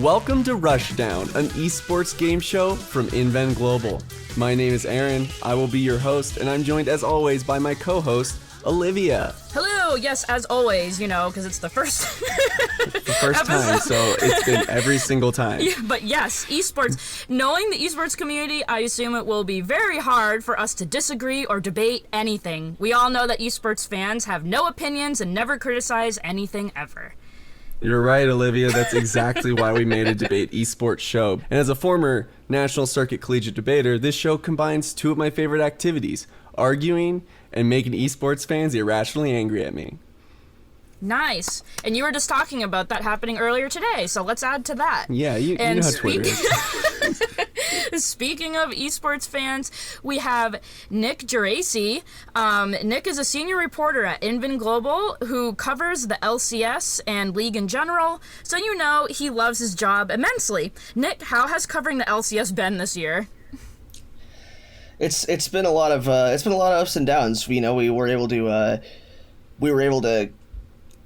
Welcome to Rushdown, an esports game show from Inven Global. My name is Aaron, I will be your host, and I'm joined as always by my co-host, Olivia. Hello, yes, as always, because it's the first time, so it's been every single time. Yeah, but yes, esports. Knowing the esports community, I assume it will be very hard for us to disagree or debate anything. We all know that esports fans have no opinions and never criticize anything ever. You're right, Olivia. That's exactly why we made a debate esports show. And as a former National Circuit Collegiate debater, this show combines two of my favorite activities, arguing and making esports fans irrationally angry at me. Nice. And you were just talking about that happening earlier today, so let's add to that. Yeah, you know how Twitter is. Speaking of esports fans, we have Nick Geracie. Nick is a senior reporter at Inven Global who covers the LCS and League in general, so he loves his job immensely. Nick, how has covering the LCS been this year? It's been a lot of ups and downs. We were able to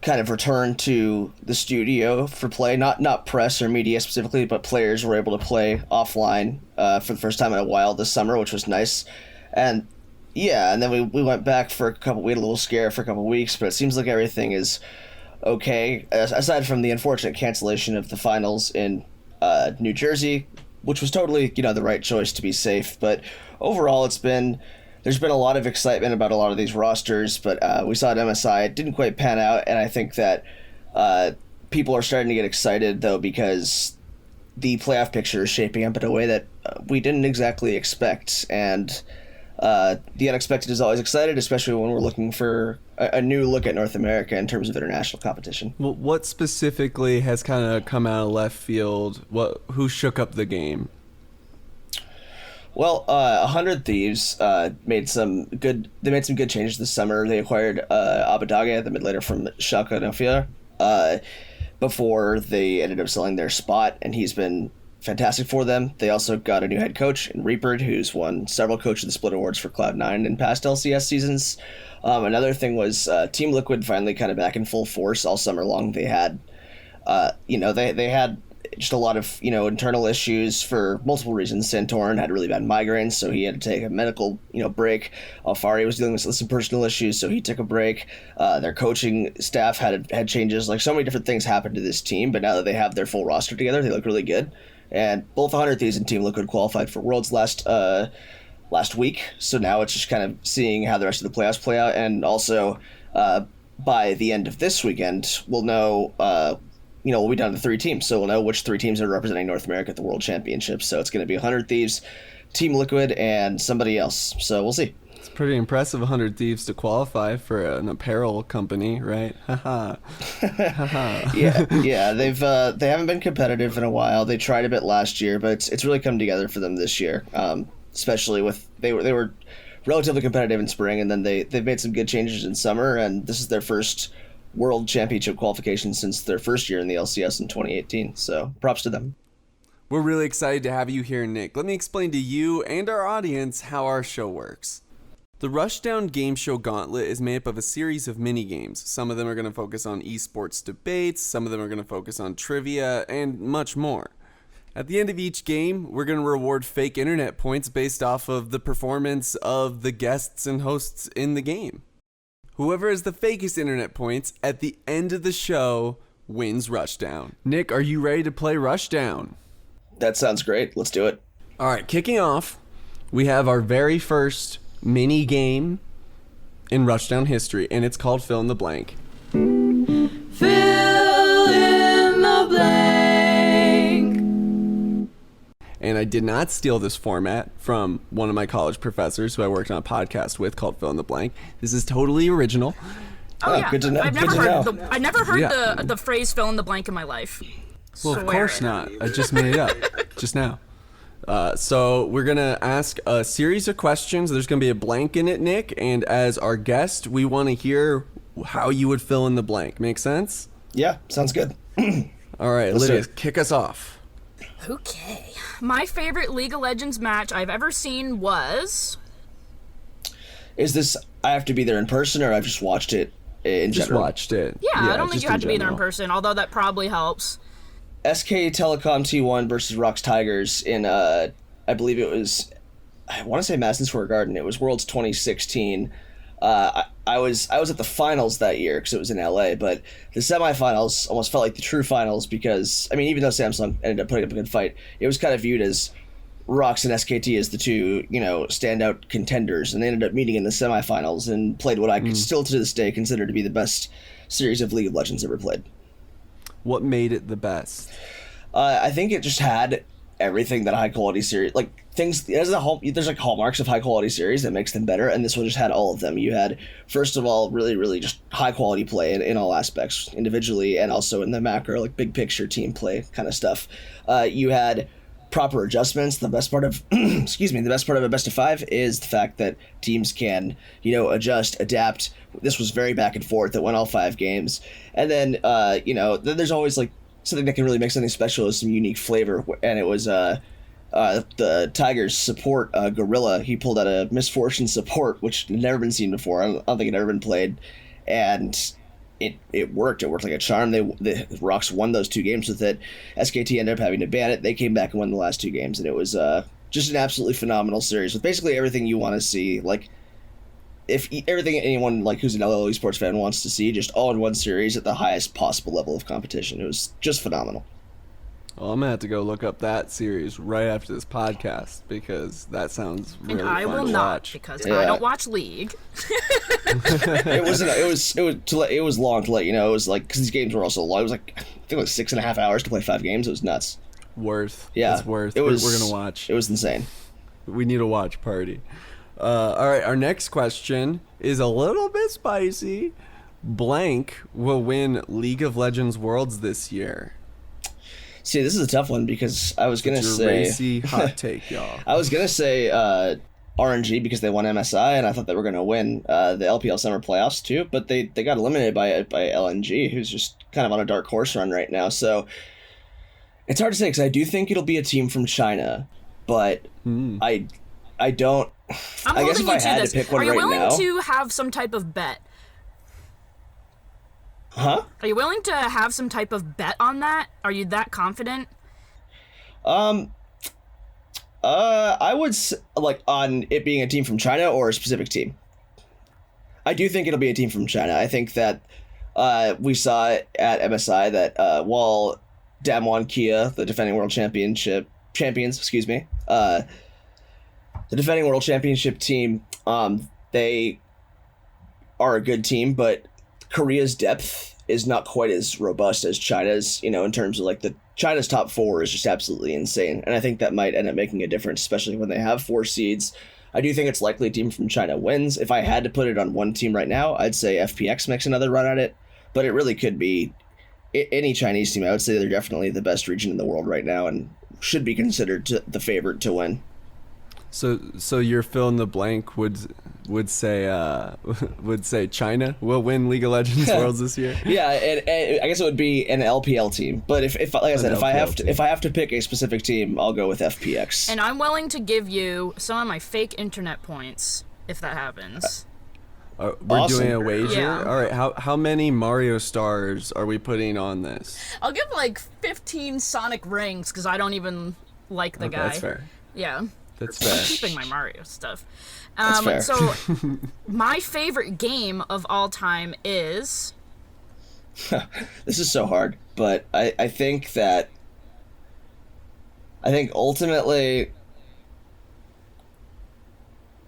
kind of return to the studio for play, not press or media specifically, but players were able to play offline for the first time in a while this summer, which was nice. And then we went back we had a little scare for a couple weeks, but it seems like everything is okay, aside from the unfortunate cancellation of the finals in New Jersey, which was totally the right choice to be safe. But overall, there's been a lot of excitement about a lot of these rosters, but we saw at MSI, it didn't quite pan out, and I think that people are starting to get excited, though, because the playoff picture is shaping up in a way that we didn't exactly expect, and the unexpected is always excited, especially when we're looking for a new look at North America in terms of international competition. Well, what specifically has kind of come out of left field? Who shook up the game? Well, 100 Thieves made some good changes this summer. They acquired Abadage, the mid laner from Schalke 04, before they ended up selling their spot, and he's been fantastic for them. They also got a new head coach in Reaper, who's won several Coach of the Split awards for Cloud9 in past LCS seasons. Another thing was Team Liquid finally kind of back in full force all summer long. They had, they had just a lot of internal issues for multiple reasons. Santorin had really bad migraines, so he had to take a medical break. Alfari was dealing with some personal issues, so he took a break. Their coaching staff had changes. Like, so many different things happened to this team, but now that they have their full roster together, they look really good. And both 100 Thieves and Team Liquid qualified for Worlds last week, so now it's just kind of seeing how the rest of the playoffs play out. And also by the end of this weekend, we'll know we'll be down to 3 teams, so we'll know which 3 teams are representing North America at the World Championships. So it's going to be 100 Thieves, Team Liquid, and somebody else. So we'll see. It's pretty impressive, 100 Thieves to qualify for an apparel company, right? Haha. Yeah. They haven't been competitive in a while. They tried a bit last year, but it's really come together for them this year. Especially with they were relatively competitive in spring, and then they've made some good changes in summer, and this is their first World Championship qualification since their first year in the LCS in 2018, so props to them. We're really excited to have you here, Nick. Let me explain to you and our audience how our show works. The Rushdown Game Show Gauntlet is made up of a series of mini-games. Some of them are going to focus on esports debates, some of them are going to focus on trivia, and much more. At the end of each game, we're going to reward fake internet points based off of the performance of the guests and hosts in the game. Whoever has the fakest internet points at the end of the show wins Rushdown. Nick, are you ready to play Rushdown? That sounds great. Let's do it. All right, kicking off, we have our very first mini game in Rushdown history, and it's called Fill in the Blank. Fill in the blank. And I did not steal this format from one of my college professors who I worked on a podcast with called Fill in the Blank. This is totally original. Oh, yeah. Good to know. I've never heard the phrase fill in the blank in my life. Well, of course not. I just made it up just now. So we're going to ask a series of questions. There's going to be a blank in it, Nick. And as our guest, we want to hear how you would fill in the blank. Make sense? Yeah, sounds good. All right, Olivia, kick us off. Okay. My favorite League of Legends match I've ever seen was... Is this, I have to be there in person, or I've just watched it in just general? Watched it. Yeah, I don't think you have to be there in person, although that probably helps. SK Telecom T1 versus Rocks Tigers in I believe it was, I want to say Madison Square Garden. It was Worlds 2016. I was at the finals that year because it was in LA, but the semifinals almost felt like the true finals because, I mean, even though Samsung ended up putting up a good fight, it was kind of viewed as Rocks and SKT as the two, standout contenders, and they ended up meeting in the semifinals and played what I could still to this day consider to be the best series of League of Legends ever played. What made it the best? I think it just had everything that a high quality series, like things, there's like hallmarks of high quality series that makes them better, and this one just had all of them. You had, first of all, really, really just high quality play in all aspects, individually and also in the macro, like big picture team play kind of stuff. You had proper adjustments. The best part of the best part of a best of 5 is the fact that teams can, adjust, adapt. This was very back and forth. It went all 5 games. And then, then there's always like something that can really make something special is some unique flavor. And it was the Tigers support, Gorilla. He pulled out a Misfortune support, which had never been seen before. I don't think it had ever been played. And it worked. It worked like a charm. The Rocks won those 2 games with it. SKT ended up having to ban it. They came back and won the last 2 games. And it was just an absolutely phenomenal series with basically everything you want to see. Like, if everything anyone like who's an LoL esports fan wants to see, just all in one series at the highest possible level of competition. It was just phenomenal. Well, I'm gonna have to go look up that series right after this podcast because that sounds really fun to watch. And I will not because I don't watch League. It was long to let you know. It was like, because these games were also long. It was like, I think it was 6.5 hours to play 5 games. It was nuts. Worth. Yeah, it's worth. We're gonna watch. It was insane. We need a watch party. All right, our next question is a little bit spicy. Blank will win League of Legends Worlds this year. See, this is a tough one because I was gonna say hot take, y'all. I was gonna say RNG because they won MSI, and I thought they were gonna win the LPL Summer Playoffs too, but they got eliminated by LNG, who's just kind of on a dark horse run right now. So it's hard to say because I do think it'll be a team from China, but I don't. I guess if I had to pick one right now, are you willing to have some type of bet? Huh? Are you willing to have some type of bet on that? Are you that confident? I would like on it being a team from China or a specific team. I do think it'll be a team from China. I think that we saw at MSI that while Damwon Kia, the defending world champions, the defending world championship team, they are a good team, but Korea's depth is not quite as robust as China's, in terms of like China's top 4 is just absolutely insane. And I think that might end up making a difference, especially when they have 4 seeds. I do think it's likely a team from China wins. If I had to put it on one team right now, I'd say FPX makes another run at it, but it really could be any Chinese team. I would say they're definitely the best region in the world right now and should be considered the favorite to win. So your fill in the blank would say China will win League of Legends Worlds this year. Yeah, and I guess it would be an LPL team. But if like I said, if I have to pick a specific team, I'll go with FPX. And I'm willing to give you some of my fake internet points if that happens. We're awesome. Doing a wager. Yeah. All right. How many Mario stars are we putting on this? I'll give like 15 Sonic rings because I don't even like the guy. That's fair. Yeah. That's fair. I'm keeping my Mario stuff. That's fair. So, my favorite game of all time is... This is so hard, but I think ultimately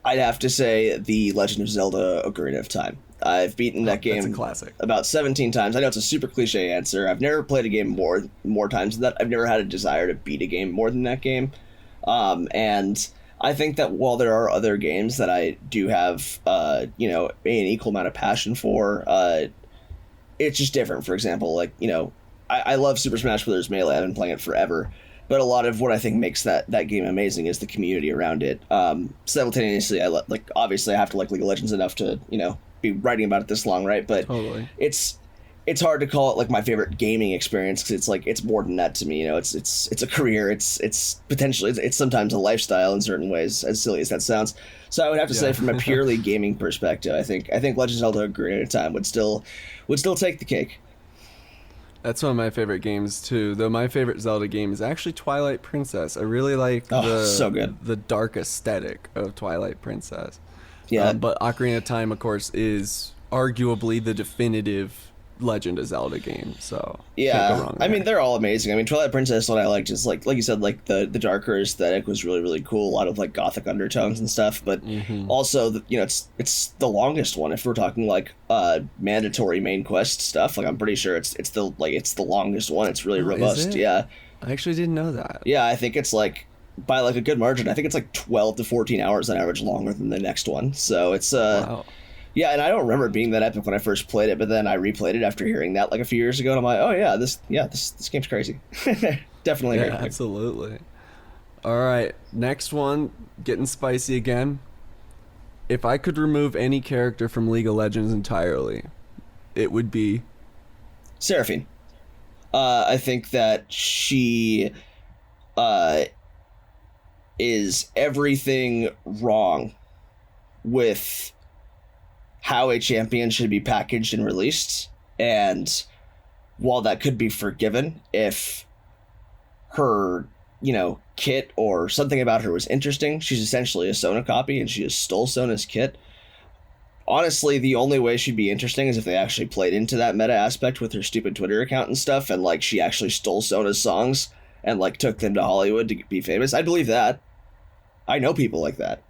I'd have to say The Legend of Zelda Ocarina of Time. I've beaten that game That's a classic. about 17 times. I know it's a super cliche answer. I've never played a game more times than that. I've never had a desire to beat a game more than that game. And I think that while there are other games that I do have, an equal amount of passion for, it's just different. For example, like, I love Super Smash Bros. Melee. I've been playing it forever. But a lot of what I think makes that game amazing is the community around it. Simultaneously, obviously I have to like League of Legends enough to, be writing about it this long, right? But totally. It's hard to call it like my favorite gaming experience because it's like it's more than that to me. It's a career. It's potentially it's sometimes a lifestyle in certain ways, as silly as that sounds. So I would have to say, from a purely gaming perspective, I think Legend of Zelda: Ocarina of Time would still take the cake. That's one of my favorite games too. Though my favorite Zelda game is actually Twilight Princess. I really like so good. the dark aesthetic of Twilight Princess. Yeah. But Ocarina of Time, of course, is arguably the definitive Legend of Zelda game. So can't go wrong I there. mean, they're all amazing. I mean, Twilight Princess, what I liked is like you said, like the darker aesthetic was really, really cool. A lot of like gothic undertones and stuff. But also, it's the longest one. If we're talking like mandatory main quest stuff, like I'm pretty sure it's the longest one. It's really robust. it? Yeah. I actually didn't know that. Yeah, I think it's like by like a good margin. I think it's like 12 to 14 hours on average longer than the next one. So it's Wow. yeah, and I don't remember it being that epic when I first played it, but then I replayed it after hearing that like a few years ago, and I'm like, oh yeah, this game's crazy. Definitely. Yeah, very quick. absolutely. All right, next one, getting spicy again. If I could remove any character from League of Legends entirely, it would be Seraphine. I think that she is everything wrong with how a champion should be packaged and released, and while that could be forgiven if her kit or something about her was interesting, she's essentially a Sona copy and she just stole Sona's kit. Honestly, the only way she'd be interesting is if they actually played into that meta aspect with her stupid Twitter account and stuff, and like she actually stole Sona's songs and like took them to Hollywood to be famous. I'd believe that. I know people like that.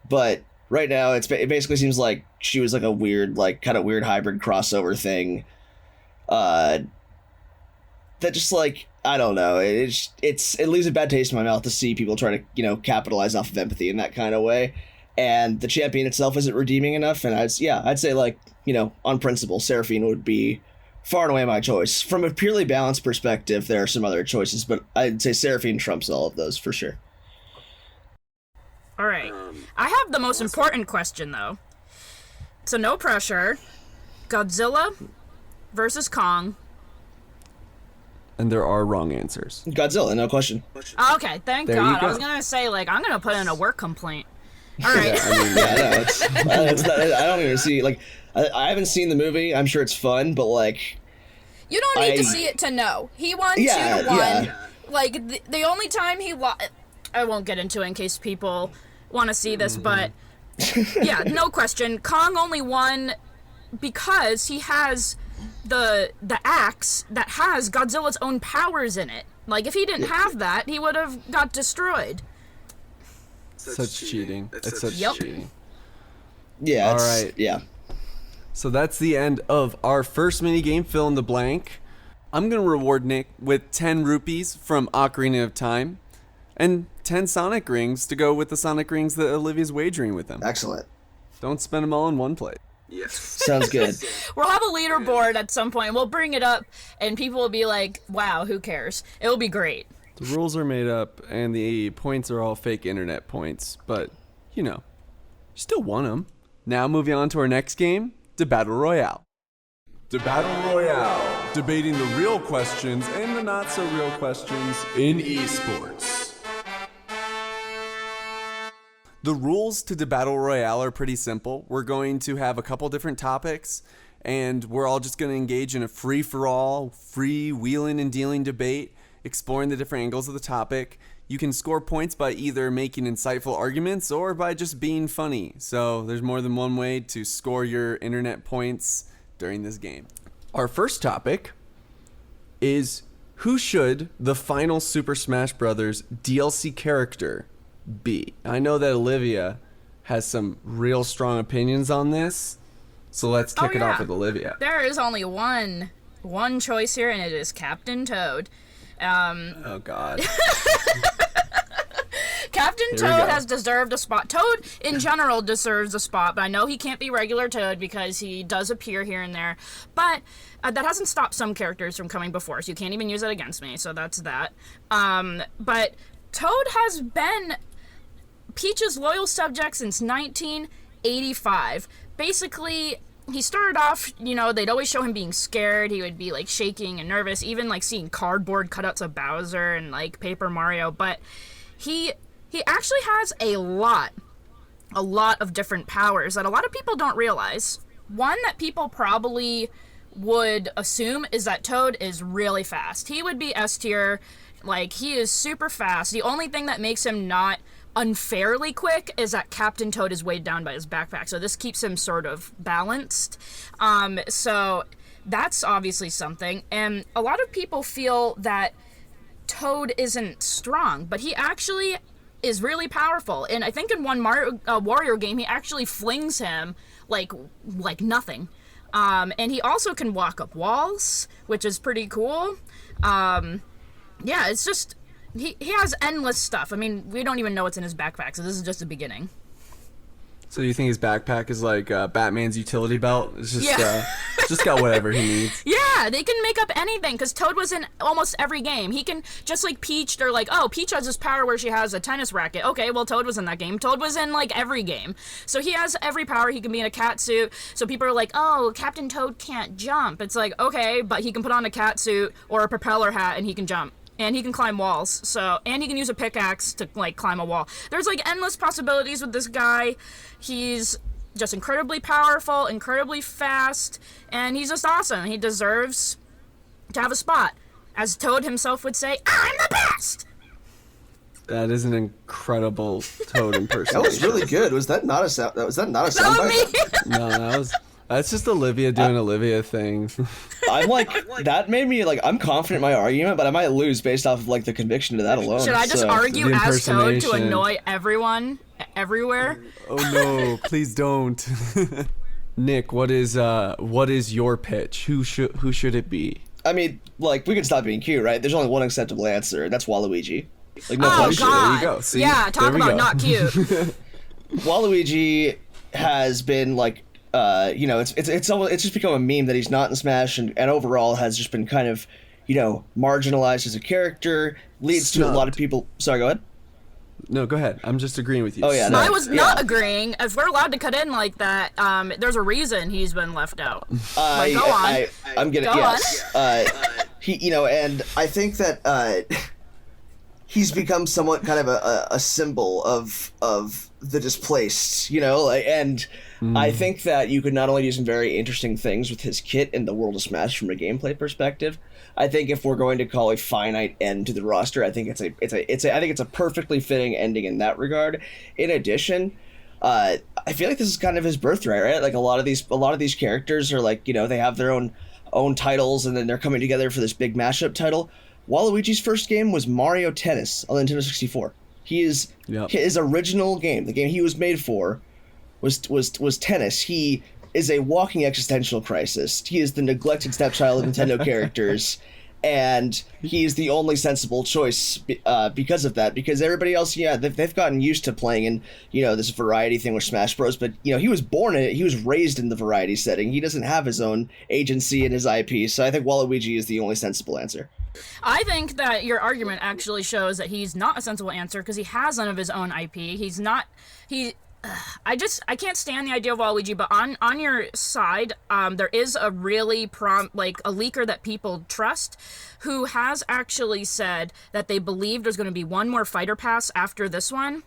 But right now, it basically seems like she was like a weird, like kind of weird hybrid crossover thing. That just like, I don't know. It leaves a bad taste in my mouth to see people try to capitalize off of empathy in that kind of way. And the champion itself isn't redeeming enough. And I'd say like on principle, Seraphine would be far and away my choice. From a purely balanced perspective, there are some other choices, but I'd say Seraphine trumps all of those for sure. All right. I have the most important question, though. So no pressure. Godzilla versus Kong. and there are wrong answers. Godzilla, no question. Okay, thank There you God. go. I was going to say, like, I'm going to put in a work complaint. All right. Yeah, I mean, It's not, I don't even see, like, I haven't seen the movie. I'm sure it's fun, but, like... You don't need to see it to know. He won 2-1. Yeah. Like, the only time he lost... I won't get into it in case people want to see this, but yeah, no question. Kong only won because he has the axe that has Godzilla's own powers in it. Like, if he didn't have that, he would have got destroyed. such cheating. It's such Yep. cheating. Yeah, All it's, right. yeah. So that's the end of our first mini game, fill in the blank. I'm going to reward Nick with 10 rupees from Ocarina of Time and 10 Sonic rings to go with the Sonic rings that Olivia's wagering with him. Excellent. Don't spend them all in one plate. Sounds good. We'll have a leaderboard at some point. We'll bring it up, and people will be like, wow, who cares? It'll be great. The rules are made up and the points are all fake internet points, but, you still won them. Now moving on to our next game, the Battle Royale. The Battle Royale, debating the real questions and the not so real questions in esports. The rules to the Battle Royale are pretty simple. We're going to have a couple different topics, and we're all just going to engage in a free-for-all, free wheeling and dealing debate, exploring the different angles of the topic. You can score points by either making insightful arguments or by just being funny. So there's more than one way to score your internet points during this game. Our first topic is, who should the final Super Smash Bros. DLC character be? I know that Olivia has some real strong opinions on this, so let's kick it off yeah. with Olivia. There is only one choice here, and it is Captain Toad. Oh God. Captain Here we Toad go. has deserved a spot. Toad, in general, deserves a spot, but I know he can't be regular Toad because he does appear here and there. But that hasn't stopped some characters from coming before, so you can't even use it against me, so that's that. But Toad has been Peach's loyal subject since 1985. Basically, he started off, they'd always show him being scared. He would be, like, shaking and nervous, even, like, seeing cardboard cutouts of Bowser and, like, Paper Mario. But he actually has a lot of different powers that a lot of people don't realize. One that people probably would assume is that Toad is really fast. He would be S tier. Like, he is super fast. The only thing that makes him not unfairly quick is that Captain Toad is weighed down by his backpack, so this keeps him sort of balanced. So that's obviously something. And a lot of people feel that Toad isn't strong, but he actually is really powerful. And I think in one Warrior game, he actually flings him like nothing. And he also can walk up walls, which is pretty cool. Yeah, it's just, he has endless stuff. I mean, we don't even know what's in his backpack, so this is just the beginning. So you think his backpack is like Batman's utility belt? It's just it's just got whatever he needs. Yeah, they can make up anything, because Toad was in almost every game. He can, just like Peach, they're like, oh, Peach has this power where she has a tennis racket. Okay, well, Toad was in that game. Toad was in, like, every game. So he has every power. He can be in a cat suit. So people are like, oh, Captain Toad can't jump. It's like, okay, but he can put on a cat suit or a propeller hat and he can jump. And he can climb walls, and he can use a pickaxe to, like, climb a wall. There's, like, endless possibilities with this guy. He's just incredibly powerful, incredibly fast, and he's just awesome. He deserves to have a spot. As Toad himself would say, I'm the best! That is an incredible Toad impersonation. That was really good. Was that not a sound? Was that not a sound bite? No, that's just Olivia doing Olivia things. I'm like, that made me, like, I'm confident in my argument, but I might lose based off of, like, the conviction of that alone. Should I just So- argue The as Toad to impersonation. annoy everyone, everywhere? Oh no, please don't. Nick, what is your pitch? Who should it be? I mean, like, we can stop being cute, right? There's only one acceptable answer, and that's Waluigi. Like, no Oh, question. God. There you go. See? Yeah, talk There we about go. not cute. Waluigi has been, like, it's just become a meme that he's not in Smash, and overall has just been kind of, marginalized as a character, leads to a lot of people. Sorry, go ahead. No, go ahead. I'm just agreeing with you. Oh, yeah, no. I was not agreeing. If we're allowed to cut in like that, there's a reason he's been left out. Go on. I'm gonna. Go Yes. He, and I think that he's become somewhat kind of a symbol of the displaced, and I think that you could not only do some very interesting things with his kit in the world of Smash from a gameplay perspective. I think if we're going to call a finite end to the roster, I think it's a perfectly fitting ending in that regard. In addition, I feel like this is kind of his birthright, right? Like a lot of these characters are like, they have their own titles, and then they're coming together for this big mashup title. Waluigi's first game was Mario Tennis on the Nintendo 64. His original game, the game he was made for, was tennis. He is a walking existential crisis. He is the neglected stepchild of Nintendo characters, and he's the only sensible choice because of that. Because everybody else, they've gotten used to playing in, this variety thing with Smash Bros. But, he was born in it. He was raised in the variety setting. He doesn't have his own agency in his IP. So I think Waluigi is the only sensible answer. I think that your argument actually shows that he's not a sensible answer because he has none of his own IP. I can't stand the idea of Waluigi, but on your side, there is a really a leaker that people trust, who has actually said that they believe there's going to be one more fighter pass after this one.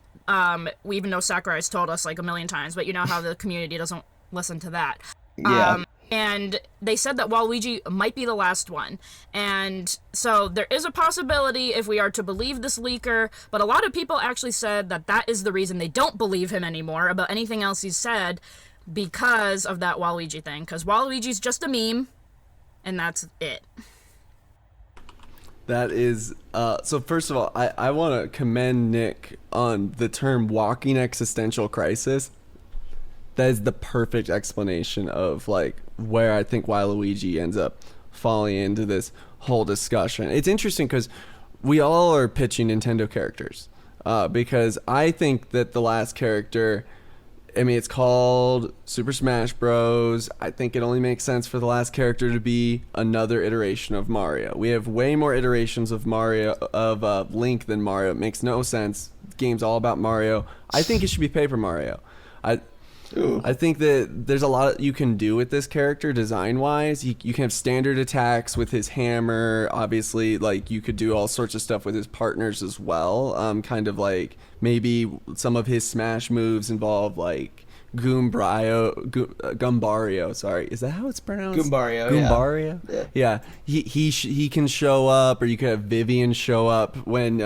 We even know Sakurai's told us like a million times, but you know how the community doesn't listen to that. Yeah. And they said that Waluigi might be the last one. And so there is a possibility if we are to believe this leaker, but a lot of people actually said that that is the reason they don't believe him anymore about anything else he's said, because of that Waluigi thing. Because Waluigi's just a meme, and that's it. That is, so first of all, I want to commend Nick on the term walking existential crisis. That is the perfect explanation of like where I think Waluigi ends up falling into this whole discussion. It's interesting because we all are pitching Nintendo characters, because I think that the last character, it's called Super Smash Bros. I think it only makes sense for the last character to be another iteration of Mario. We have way more iterations of Link than Mario. It makes no sense. The game's all about Mario. I think it should be Paper Mario. I think that there's a lot you can do with this character design-wise. You can have standard attacks with his hammer. Obviously, like, you could do all sorts of stuff with his partners as well. Kind of like maybe some of his Smash moves involve, like, Gumbario. Sorry, is that how it's pronounced? Goombario. Yeah. He can show up, or you could have Vivian show up when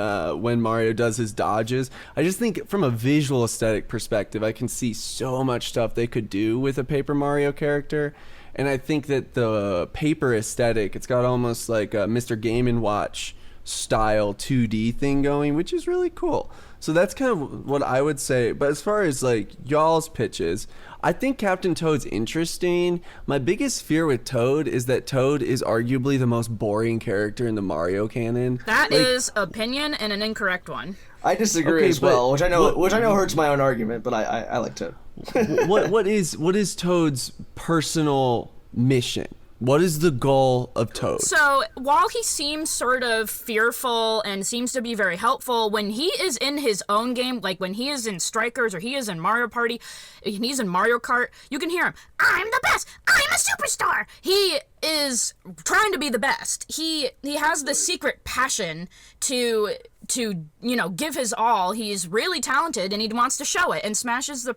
Mario does his dodges. I just think from a visual aesthetic perspective, I can see so much stuff they could do with a Paper Mario character. And I think that the paper aesthetic, it's got almost like a Mr. Game & Watch style 2D thing going, which is really cool. So that's kind of what I would say. But as far as like y'all's pitches, I think Captain Toad's interesting. My biggest fear with Toad is that Toad is arguably the most boring character in the Mario canon. That is opinion and an incorrect one. I disagree as well, which I know hurts my own argument, but I like Toad. what is Toad's personal mission? What is the goal of Toad? So, while he seems sort of fearful and seems to be very helpful, when he is in his own game, like when he is in Strikers or he is in Mario Party, and he's in Mario Kart, you can hear him, I'm the best! I'm a superstar! He is trying to be the best. He has this secret passion to give his all. He's really talented and he wants to show it, and Smash is the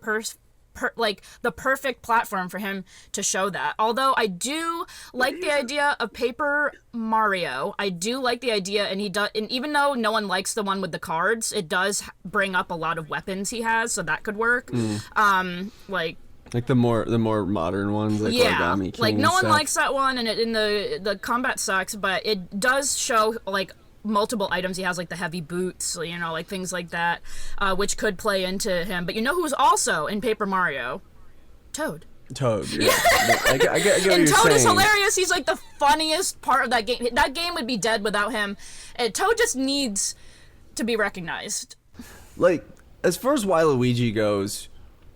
the perfect platform for him to show that. Although I do like the idea of Paper Mario. I do like the idea, and even though no one likes the one with the cards, it does bring up a lot of weapons he has, so that could work. Like the more modern ones, like Origami King. Like no one stuff. likes that one, and the combat sucks, but it does show like multiple items he has, like the heavy boots, like things like that, which could play into him. But you know who's also in Paper Mario? Toad. Yeah. I get what and you're Toad saying. is hilarious. He's like the funniest part of that game. That game would be dead without him. And Toad just needs to be recognized. Like, as far as Waluigi goes,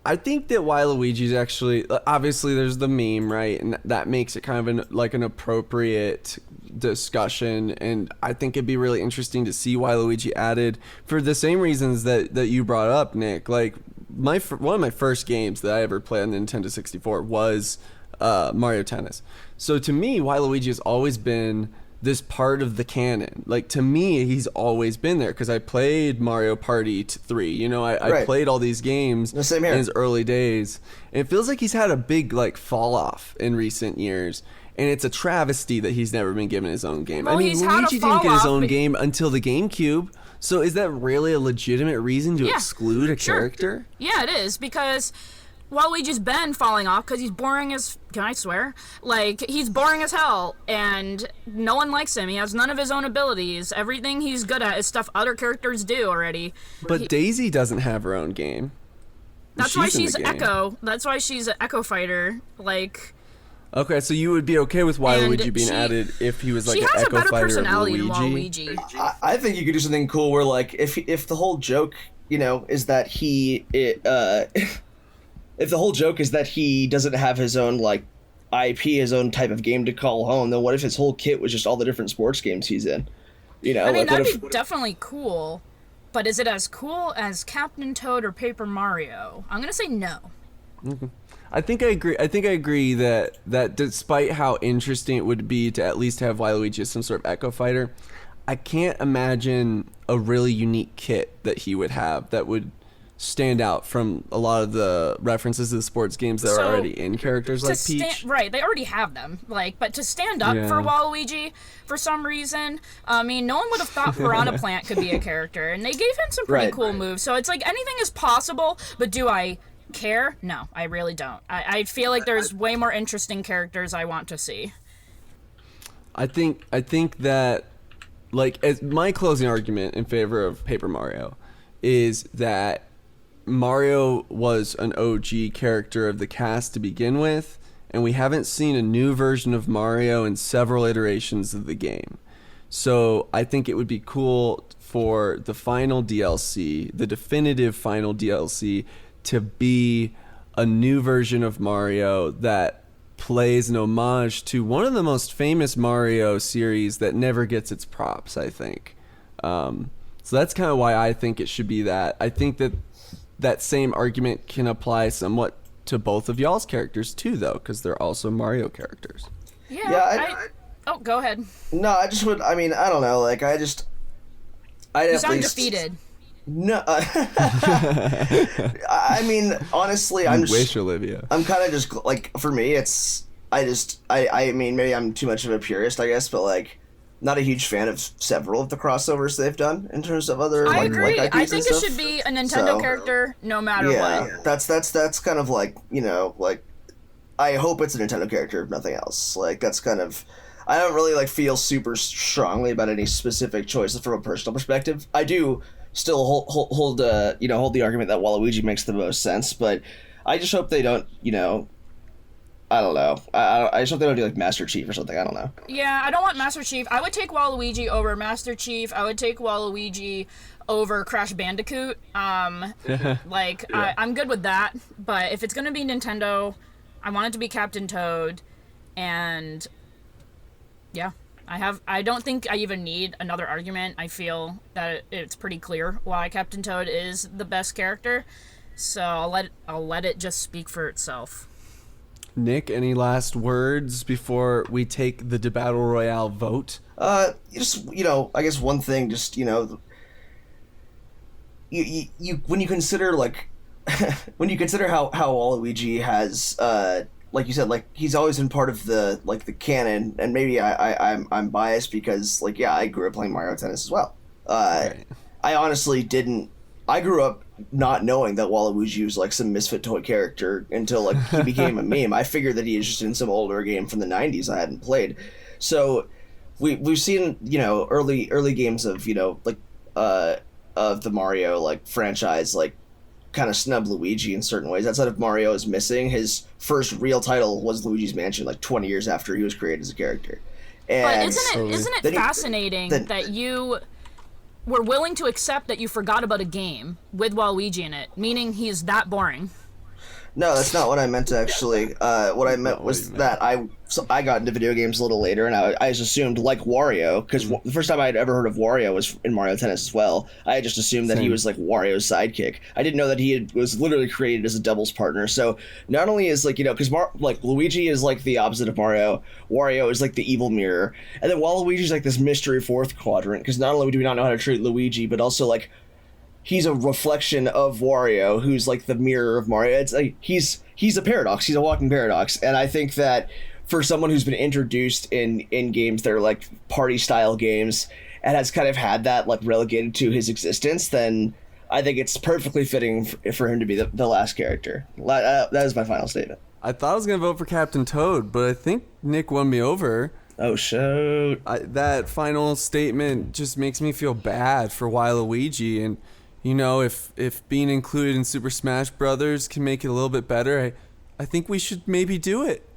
I think that Waluigi's actually, obviously there's the meme, right? And that makes it kind of an appropriate discussion, and I think it'd be really interesting to see Waluigi added for the same reasons that you brought up, Nick. Like, one of my first games that I ever played on the Nintendo 64 was Mario Tennis. So to me, Waluigi has always been this part of the canon. Like, to me, he's always been there because I played Mario Party 3. I played all these games in his early days, and it feels like he's had a big fall off in recent years. And it's a travesty that he's never been given his own game. Well, Luigi didn't get his own game until the GameCube. So is that really a legitimate reason to exclude a character? Yeah, it is, because Waluigi's been falling off because he's boring as... Can I swear? Like, he's boring as hell, and no one likes him. He has none of his own abilities. Everything he's good at is stuff other characters do already. But Daisy doesn't have her own game. That's why she's Echo. That's why she's an Echo fighter. Like... Okay, so you would be okay with Waluigi being added if he was like an Echo Fighter of Luigi. I think you could do something cool where, like, if the whole joke, is that if the whole joke is that he doesn't have his own IP, his own type of game to call home, then what if his whole kit was just all the different sports games he's in? I mean, that'd be definitely cool, but is it as cool as Captain Toad or Paper Mario? I'm gonna say no. Mm-hmm. I think I agree that despite how interesting it would be to at least have Waluigi as some sort of Echo Fighter, I can't imagine a really unique kit that he would have that would stand out from a lot of the references to the sports games that are already in characters like Peach. Right, they already have them. But to stand up for Waluigi for some reason, I mean, no one would have thought Piranha Plant could be a character, and they gave him some pretty cool moves. So it's like anything is possible, but do I care? No, I really don't. I feel like there's way more interesting characters I want to see. I think that, as my closing argument in favor of Paper Mario is that Mario was an OG character of the cast to begin with, and we haven't seen a new version of Mario in several iterations of the game. So I think it would be cool for the final DLC, the definitive final DLC, to be a new version of Mario that plays an homage to one of the most famous Mario series that never gets its props, I think. So that's kind of why I think it should be that. I think that same argument can apply somewhat to both of y'all's characters too, though, because they're also Mario characters. Oh, go ahead. No, I just would. I mean, I don't know. You sound defeated. No, I mean, honestly, I'm Wish Olivia. I'm kind of just like, for me, it's I mean, maybe I'm too much of a purist, I guess, but like, not a huge fan of several of the crossovers they've done in terms of other. I like, agree. Like IPs I think and it stuff. should be a Nintendo character no matter what. That's kind of like, you know, like, I hope it's a Nintendo character, if nothing else. Like, that's kind of. I don't really like feel super strongly about any specific choices from a personal perspective. I do still hold the argument that Waluigi makes the most sense, but I just hope they don't, you know, I don't know. I just hope they don't do like Master Chief or something. I don't know. Yeah, I don't want Master Chief. I would take Waluigi over Master Chief. I would take Waluigi over Crash Bandicoot. I'm good with that. But if it's gonna be Nintendo, I want it to be Captain Toad, and yeah. I don't think I even need another argument. I feel that it's pretty clear why Captain Toad is the best character. So I'll let it just speak for itself. Nick, any last words before we take the Battle Royale vote? Just, you know, I guess one thing, just, you know, you when you consider like when you consider how Waluigi has like you said, like, he's always been part of the, like, the canon, and maybe I'm biased because, like, yeah, I grew up playing Mario Tennis as well. Right. I honestly didn't. I grew up not knowing that Waluigi was, like, some misfit toy character until, like, he became a meme. I figured that he was just in some older game from the 90s I hadn't played. So we've seen, you know, early games of, you know, like, of the Mario, like, franchise, like, kind of snub Luigi in certain ways. Outside of Mario is missing, his first real title was Luigi's Mansion, like 20 years after he was created as a character. And but isn't it fascinating that you were willing to accept that you forgot about a game with Waluigi in it, meaning he's that boring? No, that's not what I meant, actually. What I meant was that I got into video games a little later, and I just assumed, like Wario, because the first time I'd ever heard of Wario was in Mario Tennis as well. I just assumed that he was like Wario's sidekick. I didn't know that was literally created as a doubles partner. So not only is, like, you know, because like Luigi is like the opposite of Mario, Wario is like the evil mirror, and then Waluigi's like this mystery fourth quadrant, because not only do we not know how to treat Luigi, but also like he's a reflection of Wario, who's like the mirror of Mario. It's like he's a paradox. He's a walking paradox. And I think that for someone who's been introduced in games that are like party style games and has kind of had that like relegated to his existence, then I think it's perfectly fitting for him to be the last character. That is my final statement. I thought I was going to vote for Captain Toad, but I think Nick won me over. Oh, shoot. That final statement just makes me feel bad for Waluigi, and you know, if being included in Super Smash Brothers can make it a little bit better, I think we should maybe do it.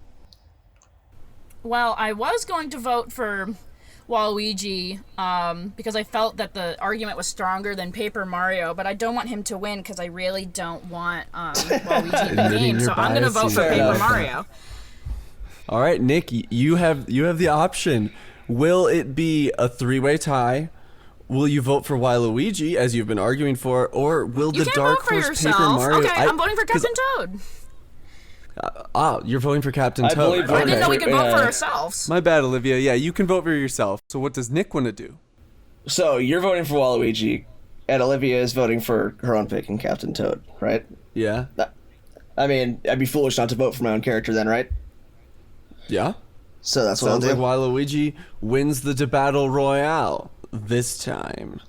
Well, I was going to vote for Waluigi because I felt that the argument was stronger than Paper Mario, but I don't want him to win because I really don't want Waluigi in the game, so I'm going to vote for Paper Mario. All right, Nick, you have the option. Will it be a three-way tie? Will you vote for Waluigi, as you've been arguing for, or will the Dark Horse Paper Mario... Okay, I'm voting for Captain Toad. You're voting for Captain Toad. I didn't know we could vote for ourselves. My bad, Olivia. Yeah, you can vote for yourself. So what does Nick want to do? So you're voting for Waluigi, and Olivia is voting for her own pick and Captain Toad, right? Yeah. I mean, I'd be foolish not to vote for my own character then, right? Yeah. So that's what I'll do. Sounds like Waluigi wins the Battle Royale this time.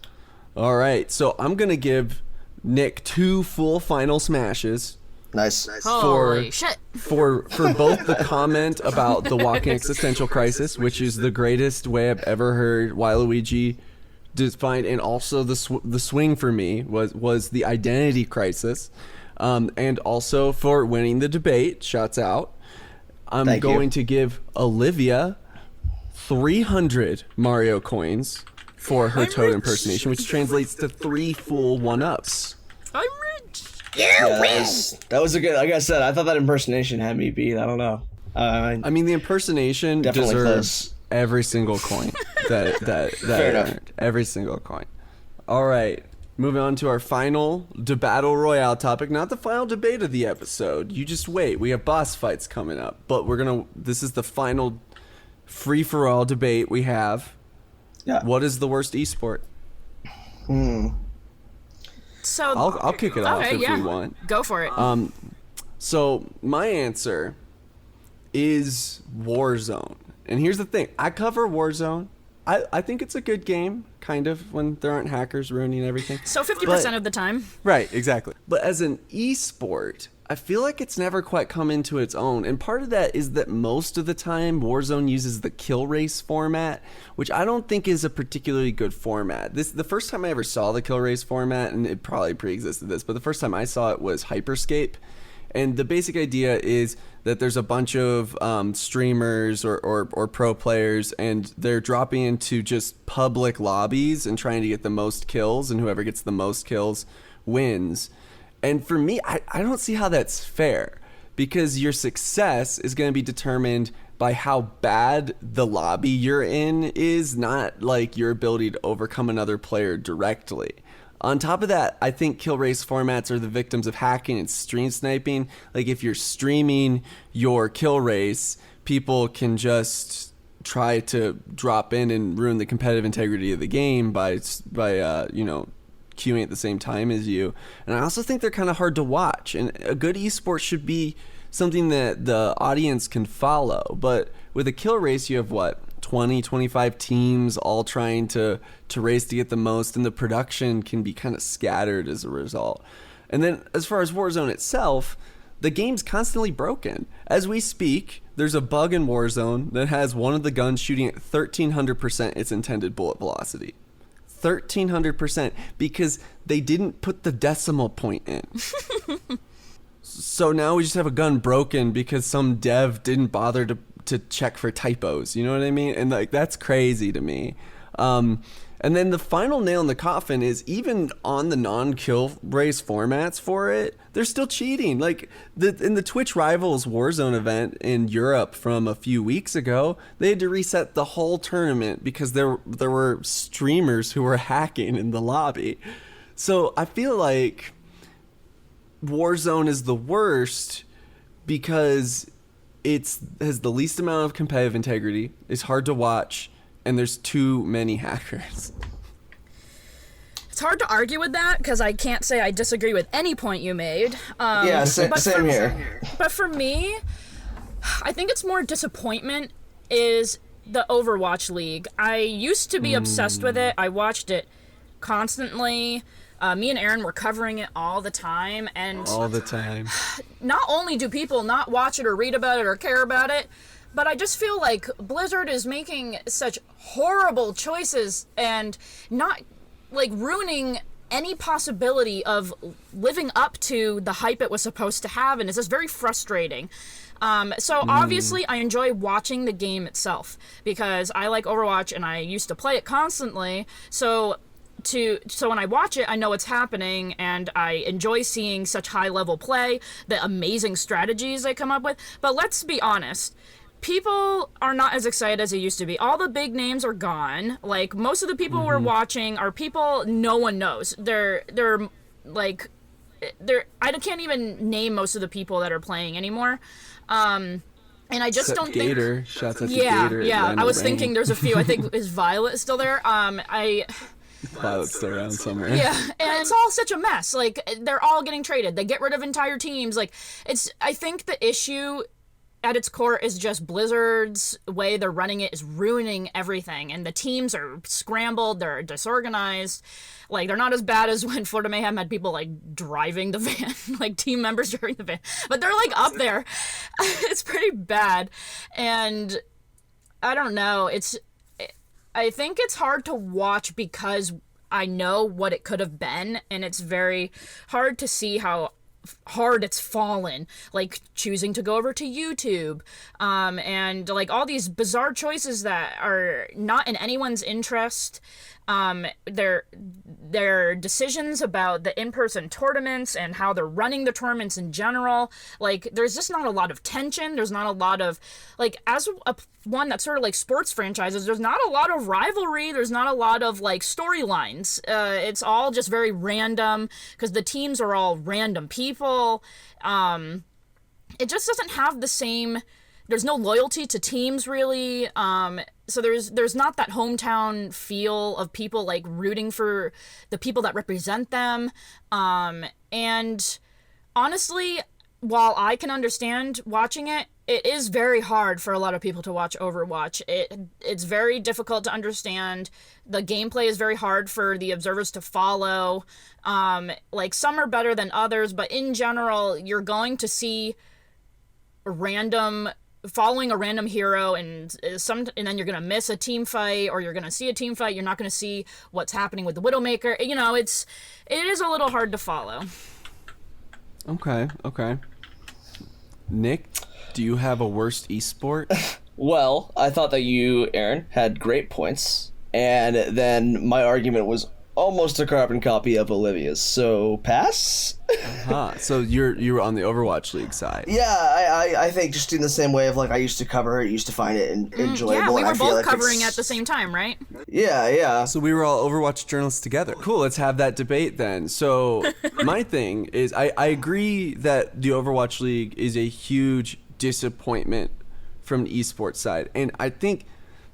All right, so I'm going to give Nick 2 full final smashes. Nice. Holy shit. For both the comment about the walking existential crisis, which is the greatest way I've ever heard Waluigi defined, and also the swing for me was the identity crisis, and also for winning the debate. Shouts out. I'm going to give Olivia 300 Mario coins for her Toad impersonation, which translates to 3 full 1-ups. I'm rich. Yeah, that was a good. Like I said, I thought that impersonation had me beat. I don't know. I mean, the impersonation deserves every single coin that earned. Every single coin. All right, moving on to our final Battle Royale topic. Not the final debate of the episode. You just wait. We have boss fights coming up, but this is the final free for all debate we have. Yeah. What is the worst esport? So I'll kick it off if we want. Go for it. So my answer is Warzone. And here's the thing. I cover Warzone. I think it's a good game, kind of, when there aren't hackers ruining everything. So 50% of the time. Right, exactly. But as an esport, I feel like it's never quite come into its own. And part of that is that most of the time Warzone uses the kill race format, which I don't think is a particularly good format. The first time I ever saw the kill race format, and it probably pre-existed this, but the first time I saw it was Hyperscape. And the basic idea is that there's a bunch of streamers or pro players, and they're dropping into just public lobbies and trying to get the most kills, and whoever gets the most kills wins. And for me, I don't see how that's fair, because your success is going to be determined by how bad the lobby you're in is, not like your ability to overcome another player directly. On top of that, I think kill race formats are the victims of hacking and stream sniping. Like, if you're streaming your kill race, people can just try to drop in and ruin the competitive integrity of the game by queuing at the same time as you. And I also think they're kind of hard to watch. And a good esport should be something that the audience can follow. But with a kill race, you have 20, 25 teams all trying to race to get the most, and the production can be kind of scattered as a result. And then as far as Warzone itself, the game's constantly broken. As we speak, there's a bug in Warzone that has one of the guns shooting at 1,300% its intended bullet velocity. 1,300%, because they didn't put the decimal point in. So now we just have a gun broken because some dev didn't bother to check for typos. You know what I mean? And like, that's crazy to me. And then the final nail in the coffin is, even on the non-kill race formats for it, they're still cheating. Like, in the Twitch Rivals Warzone event in Europe from a few weeks ago, they had to reset the whole tournament because there were streamers who were hacking in the lobby. So I feel like Warzone is the worst because it has the least amount of competitive integrity, it's hard to watch, and there's too many hackers. It's hard to argue with that, because I can't say I disagree with any point you made. Same here. But for me, I think it's more disappointment is the Overwatch League. I used to be obsessed with it. I watched it constantly. Me and Aaron were covering it all the time, and all the time. Not only do people not watch it or read about it or care about it, but I just feel like Blizzard is making such horrible choices and not, like, ruining any possibility of living up to the hype it was supposed to have, and it's just very frustrating. So obviously I enjoy watching the game itself because I like Overwatch and I used to play it constantly. So when I watch it, I know what's happening, and I enjoy seeing such high-level play, the amazing strategies they come up with. But let's be honest, people are not as excited as they used to be. All the big names are gone. Like, most of the people we're watching are people no one knows. I can't even name most of the people that are playing anymore. And I just don't Gator. think... Shouts out to Gator. Yeah, I was thinking there's a few. I think, is Violet still there? Violet's still around somewhere. Yeah, and it's all such a mess. Like, they're all getting traded. They get rid of entire teams. Like, I think the issue at its core is just Blizzard's way they're running it is ruining everything. And the teams are scrambled. They're disorganized. Like, they're not as bad as when Florida Mayhem had people, like, driving the van, like, team members driving the van. But they're, like, up there. It's pretty bad. And I don't know. I think it's hard to watch because I know what it could have been, and it's very hard to see how hard it's fallen, like choosing to go over to YouTube, and like all these bizarre choices that are not in anyone's interest. Their decisions about the in-person tournaments and how they're running the tournaments in general, like, there's just not a lot of tension. There's not a lot of, like, as one that's sort of like sports franchises, there's not a lot of rivalry. There's not a lot of, like, storylines. It's all just very random because the teams are all random people. It just doesn't have the same there's no loyalty to teams really. So there's not that hometown feel of people like rooting for the people that represent them. And honestly, while I can understand watching it, it is very hard for a lot of people to watch Overwatch. It's very difficult to understand. The gameplay is very hard for the observers to follow. Like, some are better than others, but in general, you're going to see following a random hero, and then you're gonna miss a team fight, or you're gonna see a team fight. You're not gonna see what's happening with the Widowmaker. You know, it is a little hard to follow. Okay. Nick, do you have a worst esport? Well, I thought that you, Aaron, had great points, and then my argument was almost a carbon copy of Olivia's, so pass? So you're on the Overwatch League side. Yeah, I think just in the same way of, like, I used to cover it, used to find it enjoyable. Yeah, we and were I feel both like covering at the same time, right? Yeah. So we were all Overwatch journalists together. Cool, let's have that debate then. So my thing is, I agree that the Overwatch League is a huge disappointment from the esports side. And I think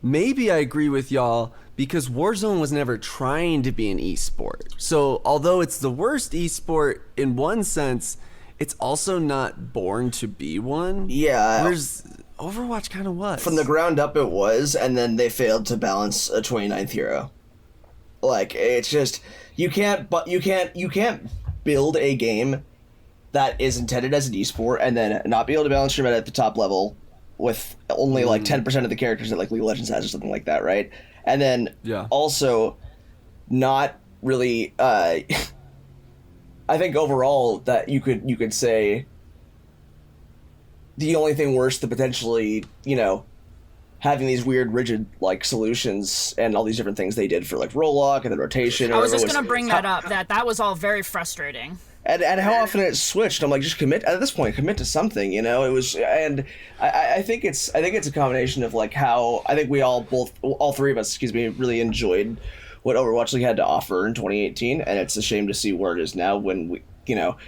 maybe I agree with y'all because Warzone was never trying to be an esport. So although it's the worst esport in one sense, it's also not born to be one. Yeah. Whereas Overwatch kind of was. From the ground up it was, and then they failed to balance a 29th hero. Like, it's just, you can't build a game that is intended as an esport and then not be able to balance your meta at the top level with only like 10% of the characters that like League of Legends has or something like that, right? And then also not really I think overall that you could say the only thing worse than potentially, you know, having these weird rigid like solutions and all these different things they did for like roll lock and then rotation. I was just gonna bring that up. That was all very frustrating. And how often it switched. I'm like, just commit at this point. Commit to something, you know. It was, and I think it's a combination of like how I think we all three of us, really enjoyed what Overwatch League had to offer in 2018, and it's a shame to see where it is now when we, you know,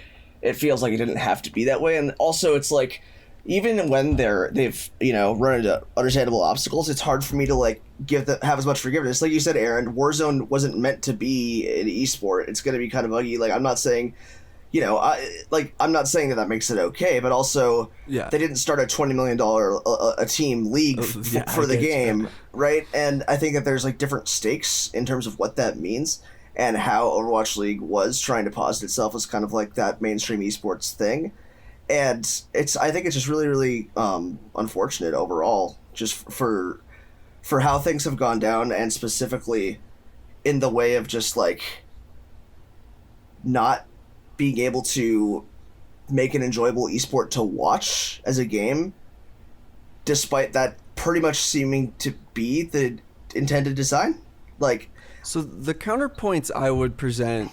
it feels like it didn't have to be that way. And also, it's like even when they've you know run into understandable obstacles, it's hard for me to like have as much forgiveness. Like you said, Aaron, Warzone wasn't meant to be an esport. It's going to be kind of ugly. Like, I'm not saying. You know, I'm not saying that makes it okay, but also they didn't start a $20 million a team league for the game, right? And I think that there's like different stakes in terms of what that means and how Overwatch League was trying to posit itself as kind of like that mainstream esports thing. And I think it's just really, really unfortunate overall, just for how things have gone down, and specifically in the way of just like not being able to make an enjoyable esport to watch as a game, despite that pretty much seeming to be the intended design. Like, so the counterpoints I would present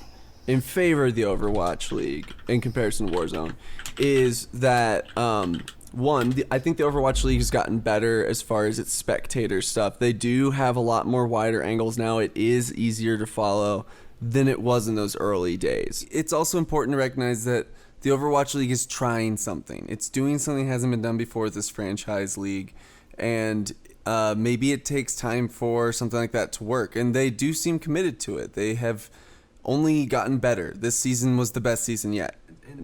in favor of the Overwatch League in comparison to Warzone is that I think the Overwatch League has gotten better as far as its spectator stuff. They do have a lot more wider angles now. It is easier to follow than it was in those early days. It's also important to recognize that the Overwatch League is trying something. It's doing something that hasn't been done before with this franchise league, and maybe it takes time for something like that to work, and they do seem committed to it. They have only gotten better. This season was the best season yet.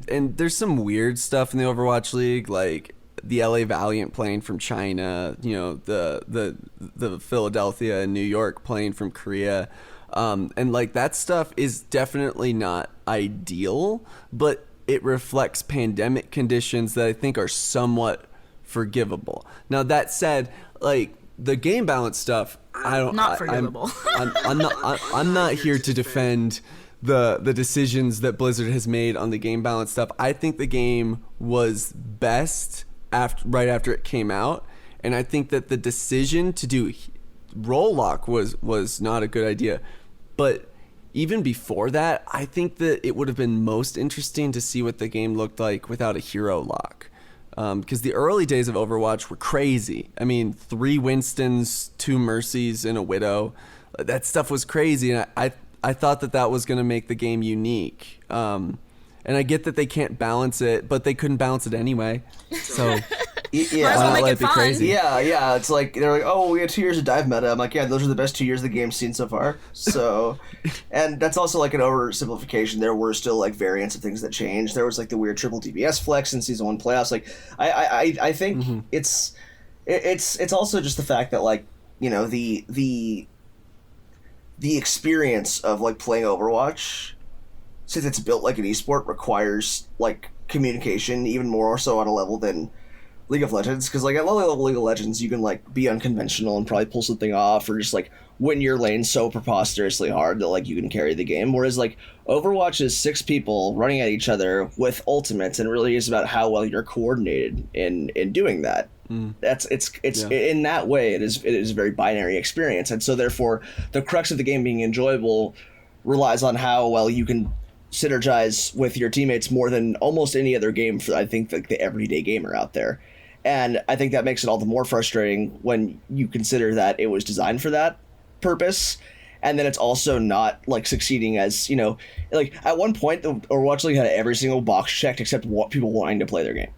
And there's some weird stuff in the Overwatch League, like the LA Valiant playing from China, you know, the Philadelphia and New York playing from Korea. And like that stuff is definitely not ideal, but it reflects pandemic conditions that I think are somewhat forgivable. Now that said, like the game balance stuff, forgivable. I'm not here to defend the decisions that Blizzard has made on the game balance stuff. I think the game was best right after it came out, and I think that the decision to do roll lock was not a good idea. But even before that, I think that it would have been most interesting to see what the game looked like without a hero lock. Because the early days of Overwatch were crazy. I mean, 3 Winstons, 2 Mercies, and a Widow. That stuff was crazy, and I thought that was going to make the game unique. And I get that they can't balance it, but they couldn't balance it anyway. So Yeah. Might as well Why not make let it it be fun. crazy? Yeah. It's like they're like, oh, we had 2 years of dive meta. I'm like, yeah, those are the best 2 years the game's seen so far. So, and that's also like an oversimplification. There were still like variants of things that changed. There was like the weird triple DPS flex in season 1 playoffs. Like, I think it's also just the fact that like, you know, the experience of like playing Overwatch, since it's built like an esport, requires like communication even more so on a level than League of Legends, because like at low level League of Legends you can like be unconventional and probably pull something off, or just like win your lane so preposterously hard that like you can carry the game, whereas like Overwatch is 6 people running at each other with ultimates, and it really is about how well you're coordinated in doing that. It's in that way it is a very binary experience, and so therefore the crux of the game being enjoyable relies on how well you can synergize with your teammates more than almost any other game for, I think, like the everyday gamer out there. And I think that makes it all the more frustrating when you consider that it was designed for that purpose, and then it's also not like succeeding as, you know, like at one point the Overwatch League had every single box checked except people wanting to play their game.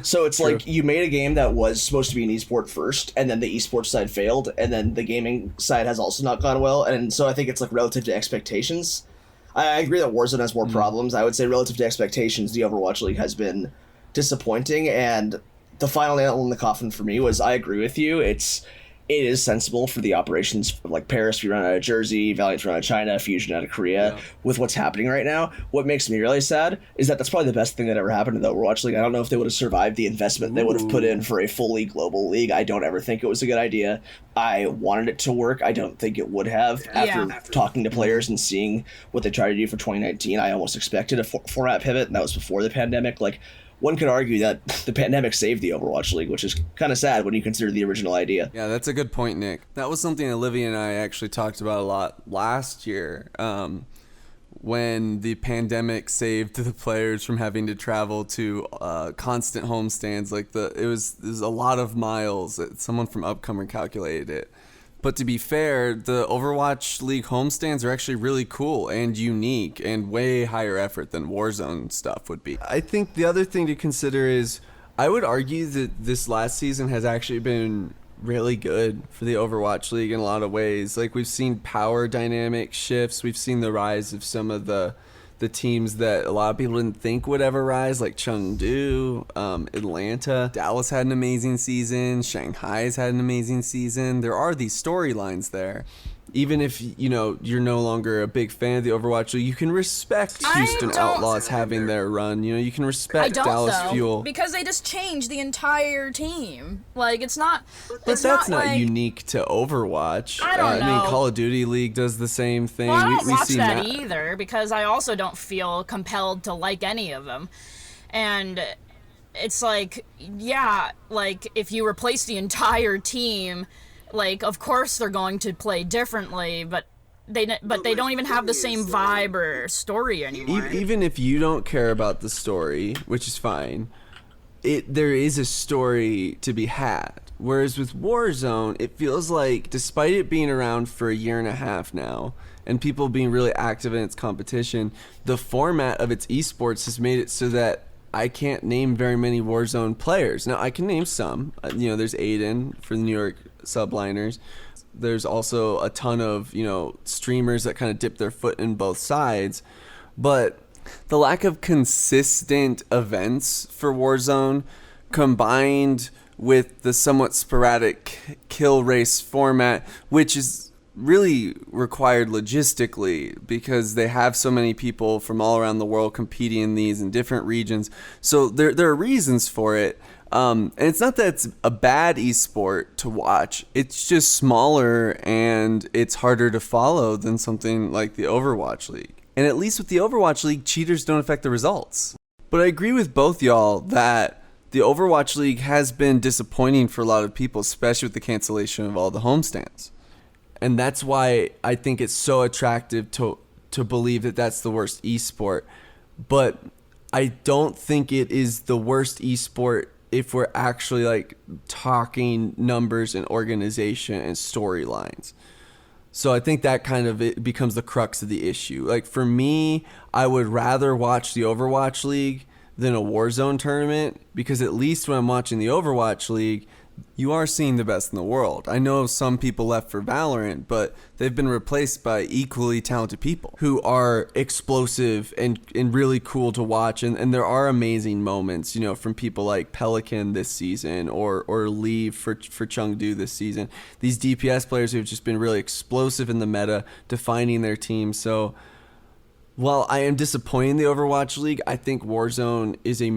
So it's like you made a game that was supposed to be an esport first, and then the esports side failed, and then the gaming side has also not gone well, and so I think it's like relative to expectations. I agree that Warzone has more problems. I would say relative to expectations, the Overwatch League has been disappointing, and the final nail in the coffin for me was, I agree with you, it is sensible for the operations like Paris to be run out of Jersey, Valiant to run out of China, Fusion out of Korea. With what's happening right now, what makes me really sad is that that's probably the best thing that ever happened to the Overwatch League. I don't know if they would have survived the investment they would have put in for a fully global league. I don't ever think it was a good idea. I wanted it to work. I don't think it would have. After talking to players and seeing what they tried to do for 2019, I almost expected a format pivot, and that was before the pandemic. Like, one could argue that the pandemic saved the Overwatch League, which is kind of sad when you consider the original idea. Yeah, that's a good point, Nick. That was something Olivia and I actually talked about a lot last year, when the pandemic saved the players from having to travel to constant homestands. Like it was a lot of miles. Someone from Upcomer calculated it. But to be fair, the Overwatch League homestands are actually really cool and unique and way higher effort than Warzone stuff would be. I think the other thing to consider is, I would argue that this last season has actually been really good for the Overwatch League in a lot of ways. Like, we've seen power dynamic shifts. We've seen the rise of some of the teams that a lot of people didn't think would ever rise, like Chengdu, Atlanta. Dallas had an amazing season. Shanghai's had an amazing season. There are these storylines there. Even if, you know, you're no longer a big fan of the Overwatch League, you can respect Houston Outlaws having their run. You know, you can respect Dallas Fuel. Because they just changed the entire team. Like, it's not... But that's not unique to Overwatch. I don't know. I mean, Call of Duty League does the same thing. Well, I don't We've watch seen that either, because I also don't feel compelled to like any of them. And it's like, yeah, like, if you replace the entire team... Like, of course they're going to play differently, but they don't even have the same vibe or story anymore. Even if you don't care about the story, which is fine, there is a story to be had. Whereas with Warzone, it feels like, despite it being around for a year and a half now, and people being really active in its competition, the format of its esports has made it so that I can't name very many Warzone players. Now, I can name some. You know, there's Aiden for the New York Subliners. There's also a ton of, you know, streamers that kind of dip their foot in both sides. But the lack of consistent events for Warzone, combined with the somewhat sporadic kill race format, which is really required logistically because they have so many people from all around the world competing in these in different regions. So there are reasons for it. And it's not that it's a bad esport to watch. It's just smaller and it's harder to follow than something like the Overwatch League. And at least with the Overwatch League, cheaters don't affect the results. But I agree with both y'all that the Overwatch League has been disappointing for a lot of people, especially with the cancellation of all the homestands. And that's why I think it's so attractive to believe that that's the worst esport. But I don't think it is the worst esport if we're actually like talking numbers and organization and storylines. So I think that kind of it becomes the crux of the issue. Like, for me, I would rather watch the Overwatch League than a Warzone tournament, because at least when I'm watching the Overwatch League, you are seeing the best in the world. I know some people left for Valorant, but they've been replaced by equally talented people who are explosive and really cool to watch. And there are amazing moments, you know, from people like Pelican this season or Lee for Chengdu this season. These DPS players who have just been really explosive in the meta, defining their team. So while I am disappointed in the Overwatch League, I think Warzone is a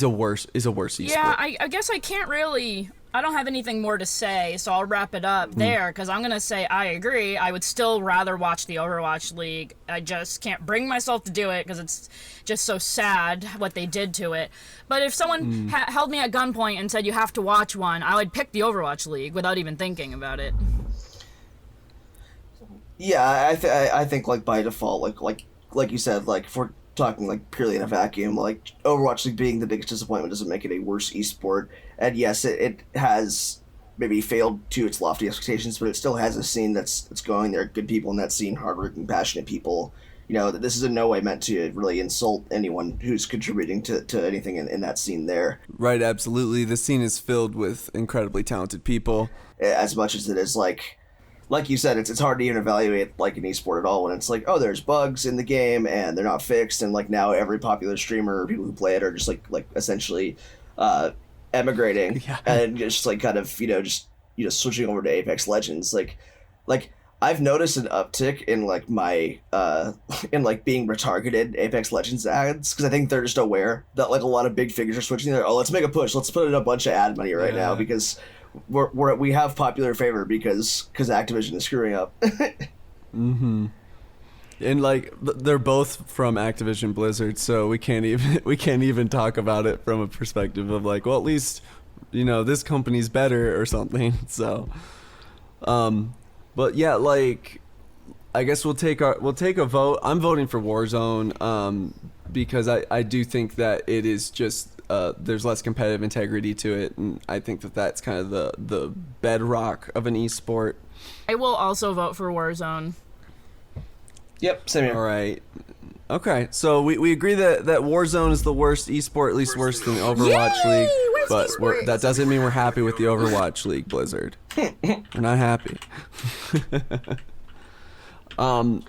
worse esport. Yeah, I guess I can't really. I don't have anything more to say, so I'll wrap it up there, because I'm going to say I agree. I would still rather watch the Overwatch League. I just can't bring myself to do it because it's just so sad what they did to it. But if someone held me at gunpoint and said you have to watch one, I would pick the Overwatch League without even thinking about it. Yeah, I think like by default, like you said, like if we're talking like purely in a vacuum, like Overwatch League being the biggest disappointment doesn't make it a worse esport. And yes, it has maybe failed to its lofty expectations, but it still has a scene that's going. There are good people in that scene, hardworking, passionate people. You know, this is in no way meant to really insult anyone who's contributing to anything in that scene there. Right, absolutely. The scene is filled with incredibly talented people. As much as it is like you said, it's hard to even evaluate like an esport at all when it's like, oh, there's bugs in the game and they're not fixed, and like now every popular streamer or people who play it are just like essentially emigrating and just like kind of just switching over to Apex Legends. Like I've noticed an uptick in like my in like being retargeted Apex Legends ads, because I think they're just aware that like a lot of big figures are switching there. Oh, let's make a push. Let's put in a bunch of ad money right now because we have popular favor because Activision is screwing up. Mm-hmm. And like they're both from Activision Blizzard, so we can't even talk about it from a perspective of like, well, at least this company's better or something. So, but yeah, like I guess we'll take a vote. I'm voting for Warzone because I do think that it is just there's less competitive integrity to it, and I think that that's kind of the bedrock of an esport. I will also vote for Warzone. Yep, same here. All right. Okay, so we agree that Warzone is the worst esport, at least worse than the Overwatch League. But that doesn't mean we're happy with the Overwatch League, Blizzard. We're not happy. I'm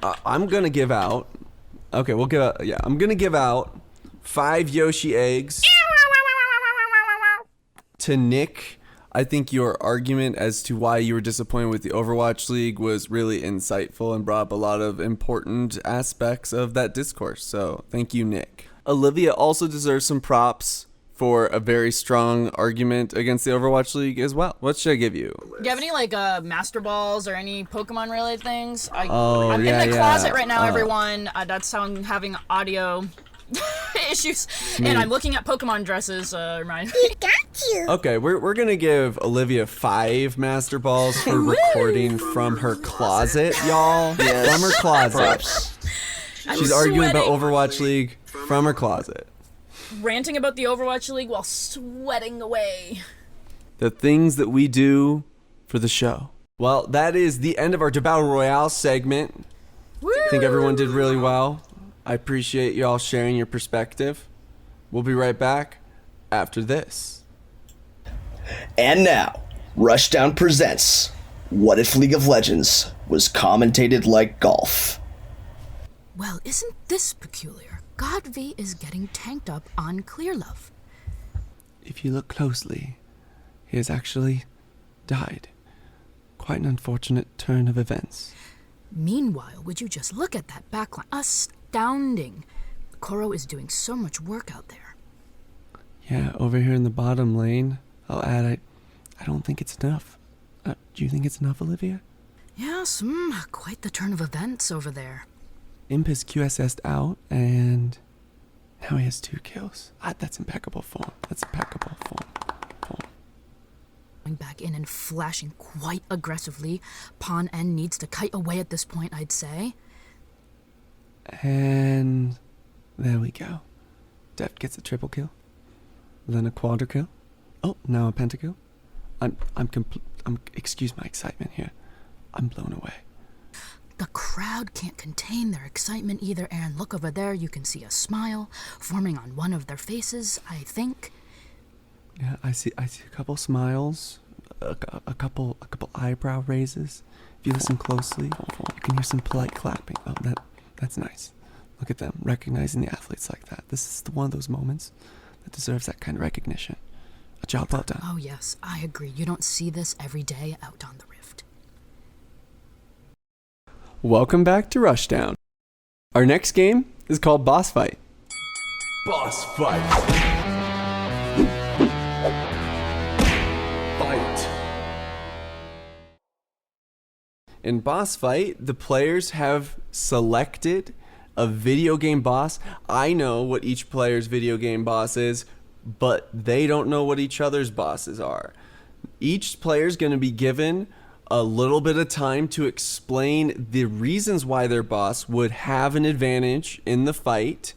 gonna give out. Okay, we'll give out. Yeah, I'm gonna give out 5 Yoshi eggs to Nick. I think your argument as to why you were disappointed with the Overwatch League was really insightful and brought up a lot of important aspects of that discourse. So thank you, Nick. Olivia also deserves some props for a very strong argument against the Overwatch League as well. What should I give you? Do you have any like Master Balls or any Pokemon related things? I'm in yeah, the closet right now, everyone. That's how I'm having audio issues, and I'm looking at Pokemon dresses. Remind me. Got you. Okay, we're gonna give Olivia 5 Master Balls for recording from her closet, y'all. Yes. From her closet. Props. She's arguing about Overwatch League from her closet. Ranting about the Overwatch League while sweating away. The things that we do for the show. Well, that is the end of our Battle Royale segment. I think everyone did really well. I appreciate y'all sharing your perspective. We'll be right back after this. And now, Rushdown presents What If League of Legends was commentated like golf? Well, isn't this peculiar? God V is getting tanked up on Clear Love. If you look closely, he has actually died. Quite an unfortunate turn of events. Meanwhile, would you just look at that backline? Astounding. Koro is doing so much work out there. Yeah, over here in the bottom lane, I'll add, I don't think it's enough. Do you think it's enough, Olivia? Yes, quite the turn of events over there. Imp has QSS'd out, and now he has 2 kills. That's impeccable form. Going back in and flashing quite aggressively. Pawn N needs to kite away at this point, I'd say. And there we go. Deft gets a triple kill, then a quadra kill. Oh, now a pentakill. I'm excuse my excitement here. I'm blown away. The crowd can't contain their excitement either, Aaron. Look over there, you can see a smile forming on one of their faces, I think. Yeah, I see a couple smiles, a couple eyebrow raises. If you listen closely, you can hear some polite clapping. Oh, that's nice. Look at them, recognizing the athletes like that. This is one of those moments that deserves that kind of recognition. A job well done. Oh yes, I agree. You don't see this every day out on the rift. Welcome back to Rushdown. Our next game is called Boss Fight. Boss fight. Fight. In Boss Fight, the players have selected a video game boss. I know what each player's video game boss is, but they don't know what each other's bosses are. Each player's going to be given a little bit of time to explain the reasons why their boss would have an advantage in the fight,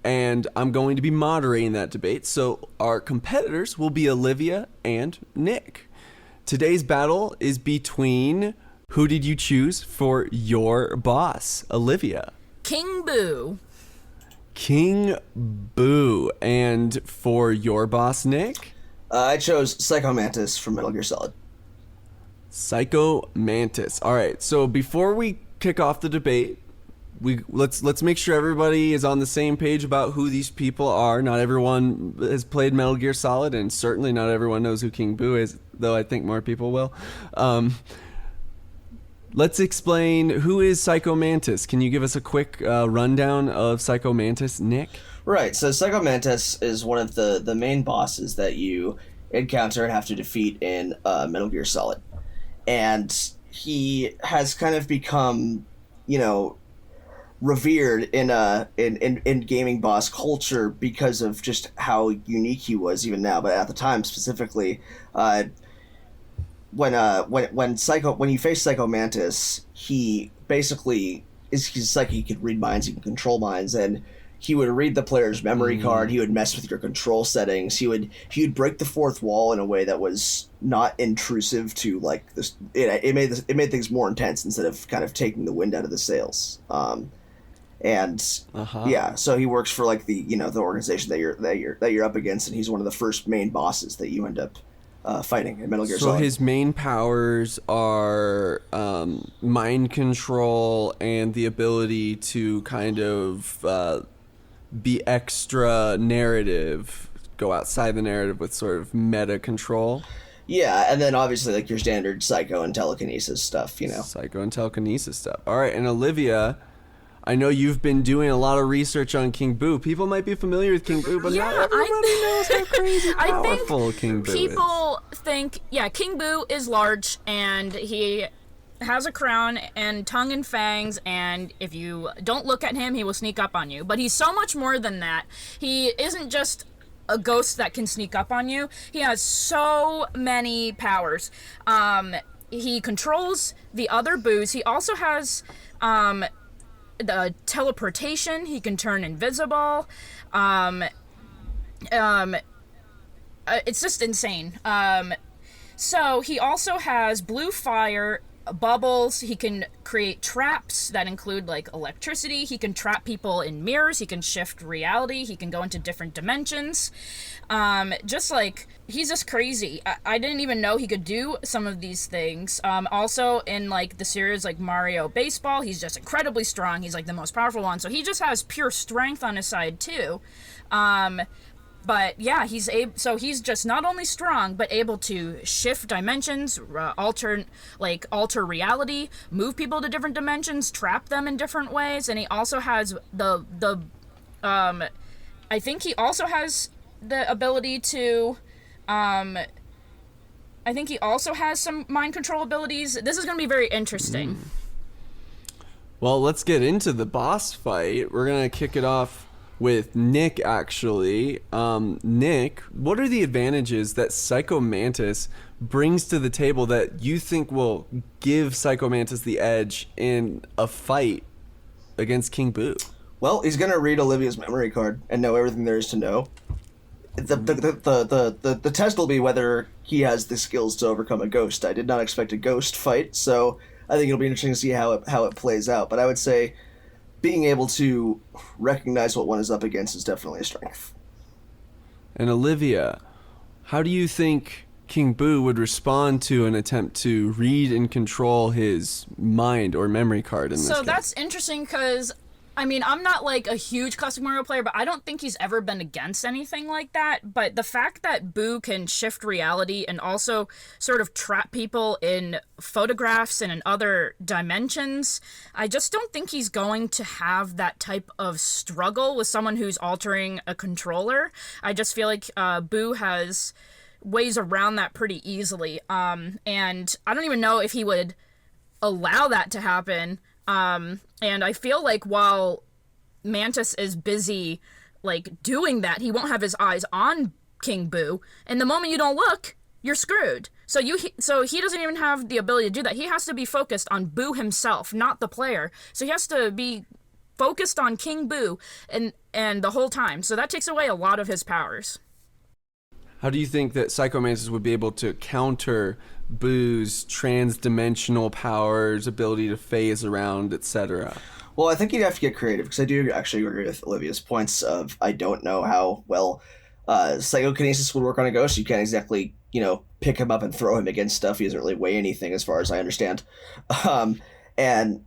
and I'm going to be moderating that debate. So our competitors will be Olivia and Nick. Today's battle is between, who did you choose for your boss? Olivia. King Boo. King Boo. And for your boss, Nick? I chose Psycho Mantis from Metal Gear Solid. Psycho Mantis. All right. So before we kick off the debate, let's make sure everybody is on the same page about who these people are. Not everyone has played Metal Gear Solid, and certainly not everyone knows who King Boo is, though I think more people will. Let's explain, who is Psycho Mantis. Can you give us a quick rundown of Psycho Mantis, Nick? Right, so Psycho Mantis is one of the main bosses that you encounter and have to defeat in Metal Gear Solid. And he has kind of become, revered in gaming boss culture because of just how unique he was even now. But at the time specifically, when you face Psycho Mantis, he basically he's like, he could read minds, he can control minds, and he would read the player's memory card. He would mess with your control settings. He would break the fourth wall in a way that was not intrusive to like this. It made things more intense instead of kind of taking the wind out of the sails. Yeah, so he works for like the organization that you're up against, and he's one of the first main bosses that you end up fighting in Metal Gear Solid. So his main powers are mind control and the ability to kind of be extra narrative, go outside the narrative with sort of meta control. Yeah, and then obviously like your standard psycho and telekinesis stuff, Psycho and telekinesis stuff. All right, and Olivia, I know you've been doing a lot of research on King Boo. People might be familiar with King Boo, but not everybody knows how crazy powerful King Boo is. People think, King Boo is large, and he has a crown and tongue and fangs, and if you don't look at him, he will sneak up on you. But he's so much more than that. He isn't just a ghost that can sneak up on you. He has so many powers. He controls the other Boos. He also has the teleportation. He can turn invisible. It's just insane. So he also has blue fire, bubbles. He can create traps that include like electricity. He can trap people in mirrors. He can shift reality. He can go into different dimensions. He's just crazy. I didn't even know he could do some of these things. Also in like the series like Mario Baseball, he's just incredibly strong. He's like the most powerful one. So he just has pure strength on his side too. But yeah, he's just not only strong, but able to shift dimensions, alter reality, move people to different dimensions, trap them in different ways, and he also has I think he also has the ability to, I think he also has some mind control abilities. This is going to be very interesting. Well, let's get into the boss fight. We're going to kick it off with Nick, actually. Nick, what are the advantages that Psycho Mantis brings to the table that you think will give Psycho Mantis the edge in a fight against King Boo? Well, he's gonna read Olivia's memory card and know everything there is to know. The test will be whether he has the skills to overcome a ghost. I did not expect a ghost fight, so I think it'll be interesting to see how it plays out. But I would say being able to recognize what one is up against is definitely a strength. And Olivia, how do you think King Boo would respond to an attempt to read and control his mind or memory card in this game? So that's interesting because, I mean, I'm not like a huge Classic Mario player, but I don't think he's ever been against anything like that. But the fact that Boo can shift reality and also sort of trap people in photographs and in other dimensions, I just don't think he's going to have that type of struggle with someone who's altering a controller. I just feel like Boo has ways around that pretty easily. And I don't even know if he would allow that to happen. And I feel like while Mantis is busy, like, doing that, he won't have his eyes on King Boo. And the moment you don't look, you're screwed. So he doesn't even have the ability to do that. He has to be focused on Boo himself, not the player. So he has to be focused on King Boo and the whole time. So that takes away a lot of his powers. How do you think that Psycho Mantis would be able to counter Boo's trans-dimensional powers, ability to phase around, etc.? Well, I think you'd have to get creative, because I do actually agree with Olivia's points of I don't know how well psychokinesis would work on a ghost. You can't exactly, pick him up and throw him against stuff. He doesn't really weigh anything as far as I understand. And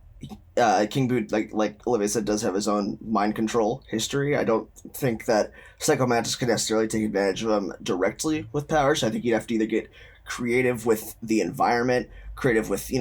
King Boo, like Olivia said, does have his own mind control history. I don't think that Psycho Mantis could necessarily take advantage of him directly with powers. I think you'd have to either get creative with the environment, creative with,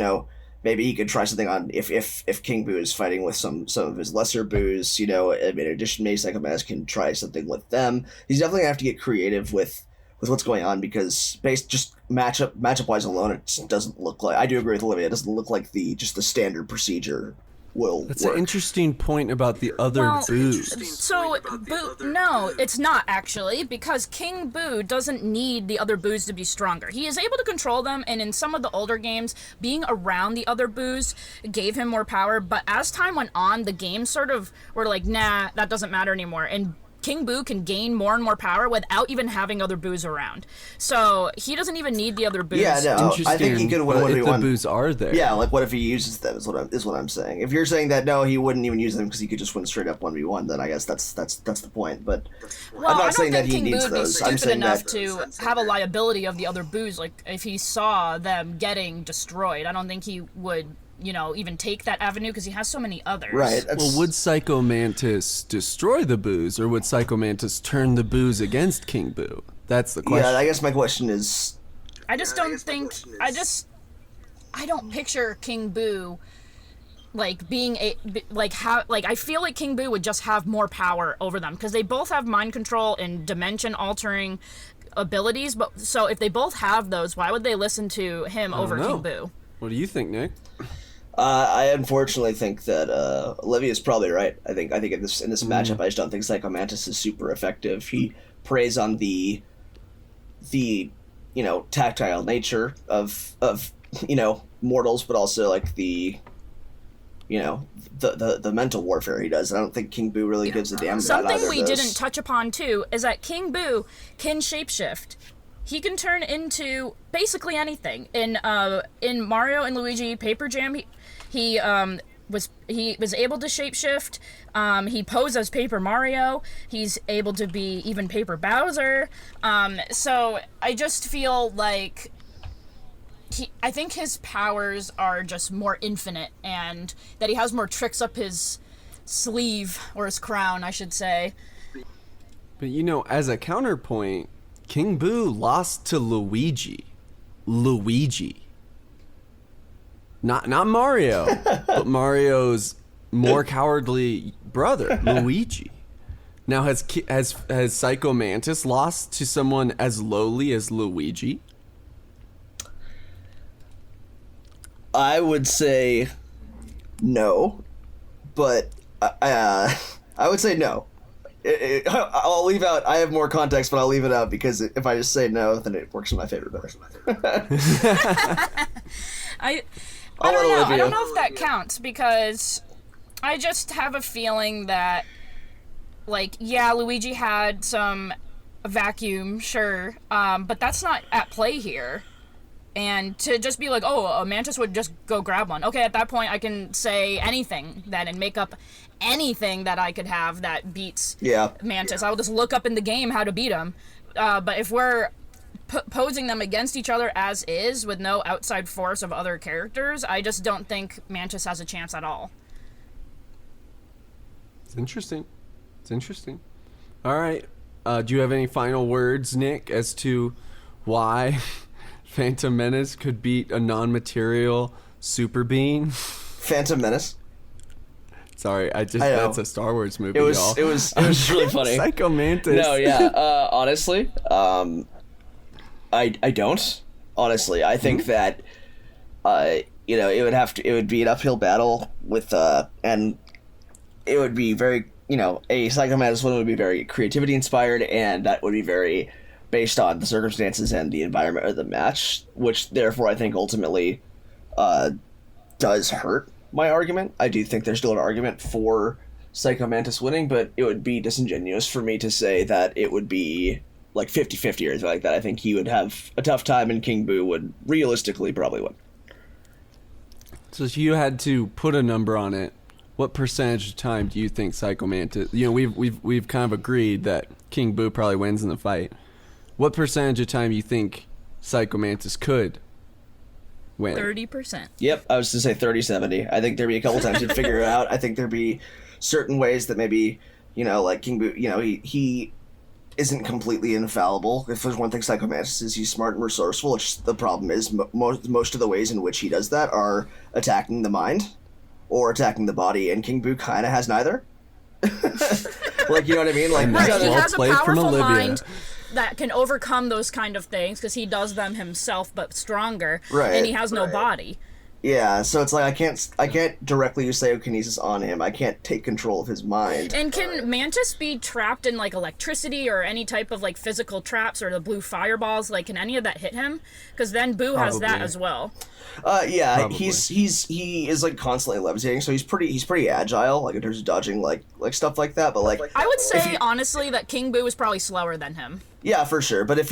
maybe he could try something on if King Boo is fighting with some of his lesser Boos, in addition, maybe Psycho Mantis can try something with them. He's definitely gonna have to get creative with what's going on, because based just matchup wise alone, it just doesn't look like, I do agree with Olivia, it doesn't look like the standard procedure will That's work. an interesting point about the other Boos. So, Boo, no, it's not actually, because King Boo doesn't need the other Boos to be stronger. He is able to control them, and in some of the older games, being around the other Boos gave him more power, but as time went on, the games sort of were like, nah, that doesn't matter anymore, and King Boo can gain more and more power without even having other Boos around. So he doesn't even need the other Boos. Yeah, no, I think he could win what if the 1v1. Boos are there? Yeah, like what if he uses them is what I'm saying. If you're saying that no, he wouldn't even use them because he could just win straight up 1v1, then I guess that's the point. But well, I'm not I don't saying that think he King needs Boo would be those. I'm stupid saying enough that to have a liability of the other Boos. Like, if he saw them getting destroyed, I don't think he would, even take that avenue because he has so many others. right. Well, would Psycho Mantis destroy the Boos, or would Psycho Mantis turn the Boos against King Boo? That's the question. Yeah, I guess my question is. I just don't think. I don't picture King Boo like being I feel like King Boo would just have more power over them because they both have mind control and dimension altering abilities. But so if they both have those, why would they listen to him over King Boo? What do you think, Nick? I unfortunately think that Olivia's probably right. I think in this matchup, I just don't think Psycho Mantis is super effective. He preys on the tactile nature of mortals, but also like the mental warfare he does. I don't think King Boo really gives a damn about either Something we of those. didn't touch upon too is that King Boo can shapeshift. He can turn into basically anything. In Mario and Luigi Paper Jam, he was able to shapeshift. He posed as Paper Mario. He's able to be even Paper Bowser. So I just feel like I think his powers are just more infinite, and that he has more tricks up his sleeve, or his crown, I should say. But as a counterpoint, King Boo lost to Luigi. Not Mario, but Mario's more cowardly brother, Luigi. Now, has Psycho Mantis lost to someone as lowly as Luigi? I would say no, but I would say no. I'll leave out. I have more context, but I'll leave it out because if I just say no, then it works in my favor better. I don't know. I don't know if that counts because I just have a feeling that, Luigi had some vacuum, sure, but that's not at play here. And to just be like, oh, Mantis would just go grab one. Okay, at that point, I can say anything then and make up anything that I could have that beats Mantis. I will just look up in the game how to beat him. But if we're posing them against each other as is with no outside force of other characters, I just don't think Mantis has a chance at all. It's interesting. All right. Do you have any final words, Nick, as to why Phantom Menace could beat a non-material super being? Phantom Menace? Sorry, that's a Star Wars movie, It was y'all. it was really funny. Psycho Mantis. No, yeah. Honestly, I don't. Honestly, I think that it would be an uphill battle with and it would be very, a Psycho Mantis one would be very creativity inspired, and that would be very based on the circumstances and the environment of the match, which therefore I think ultimately does hurt my argument. I do think there's still an argument for Psycho Mantis winning, but it would be disingenuous for me to say that it would be like 50-50 or anything like that. I think he would have a tough time, and King Boo would realistically probably win. So if you had to put a number on it, what percentage of time do you think Psycho Mantis? We've kind of agreed that King Boo probably wins in the fight. What percentage of time you think Psycho Mantis could win? 30%. Yep, I was to say 30-70. I think there'd be a couple times you'd figure it out. I think there'd be certain ways that maybe, like King Boo, he isn't completely infallible. If there's one thing Psycho Mantis is, he's smart and resourceful. Which the problem is most of the ways in which he does that are attacking the mind or attacking the body, and King Boo kind of has neither. Like, you know what I mean? Like, Right, he well has a played from powerful Olivia. mind that can overcome those kind of things because he does them himself, but stronger. Right, and he has no body. yeah, so it's like I can't directly use psychokinesis on him. I can't take control of his mind. And can Mantis be trapped in like electricity or any type of like physical traps or the blue fireballs? Like, can any of that hit him? Because then Boo has that Probably. as well. Yeah, Probably. he is like constantly levitating, so he's pretty agile, like in terms of dodging like stuff like that. But like, I would say honestly that King Boo is probably slower than him. yeah, for sure. But if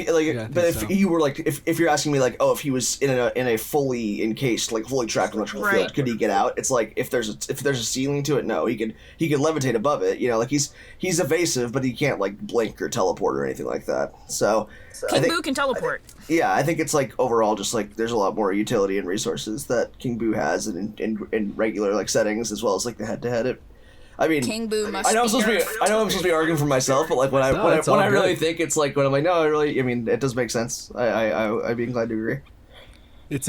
you were like, if you're asking me like, oh, if he was in a fully encased, like fully trapped electrical Right. field, could he get out? It's like if there's a ceiling to it, no, he could levitate above it. Like he's evasive, but he can't like blink or teleport or anything like that. So King Boo can teleport. yeah, I think it's like overall just like there's a lot more utility and resources that King Boo has in regular like settings, as well as like the head to head. I mean, King Boo must I know I'm be supposed to be arguing for myself, but like when it's all I really good. think it's like when I'm like, no, I mean it does make sense. I'd be inclined to agree. It's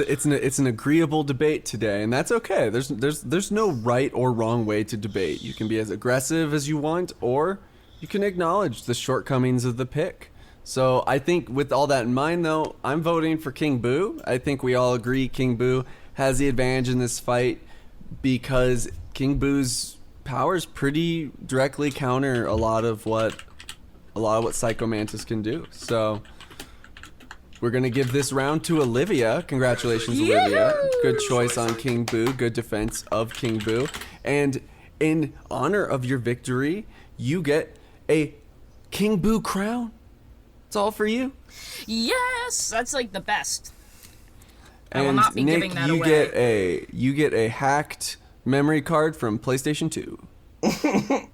an agreeable debate today, and that's okay. There's no right or wrong way to debate. You can be as aggressive as you want, or you can acknowledge the shortcomings of the pick. So I think with all that in mind, though, I'm voting for King Boo. I think we all agree King Boo has the advantage in this fight because King Boo's powers pretty directly counter a lot of what Psycho Mantis can do. So we're gonna give this round to Olivia. Congratulations, Olivia. Good choice on King Boo. Good defense of King Boo. And in honor of your victory, you get a King Boo crown. It's all for you. Yes, that's like the best. I will And not be Nick, giving that you away. get a hacked memory card from PlayStation 2.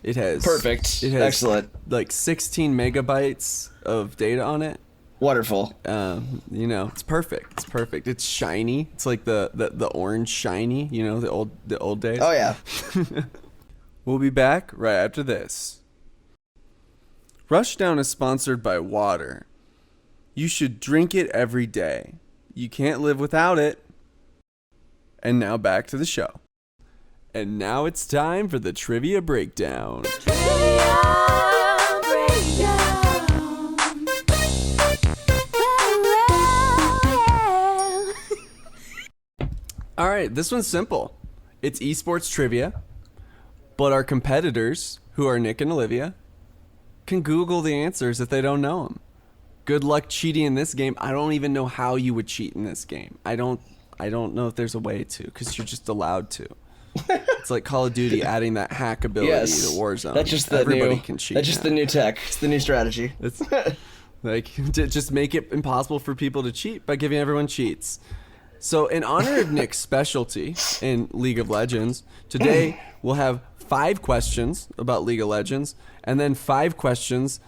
It has Perfect. It has Excellent. like 16 megabytes of data on it. Wonderful. It's perfect. It's perfect. It's shiny. It's like the orange shiny. The old days. Oh yeah. We'll be back right after this. Rushdown is sponsored by water. You should drink it every day. You can't live without it. And now back to the show. And now it's time for the trivia breakdown. All right, this one's simple. It's esports trivia, but our competitors, who are Nick and Olivia, can Google the answers if they don't know them. Good luck cheating in this game. I don't even know how you would cheat in this game. I don't know if there's a way to, because you're just allowed to. It's like Call of Duty adding that hack ability Yes. to Warzone. That's just the Everybody new. can cheat. That's just now. the new tech. It's the new strategy. Like, just make it impossible for people to cheat by giving everyone cheats. So, in honor of Nick's specialty in League of Legends, today we'll have 5 questions about League of Legends, and then 5 questions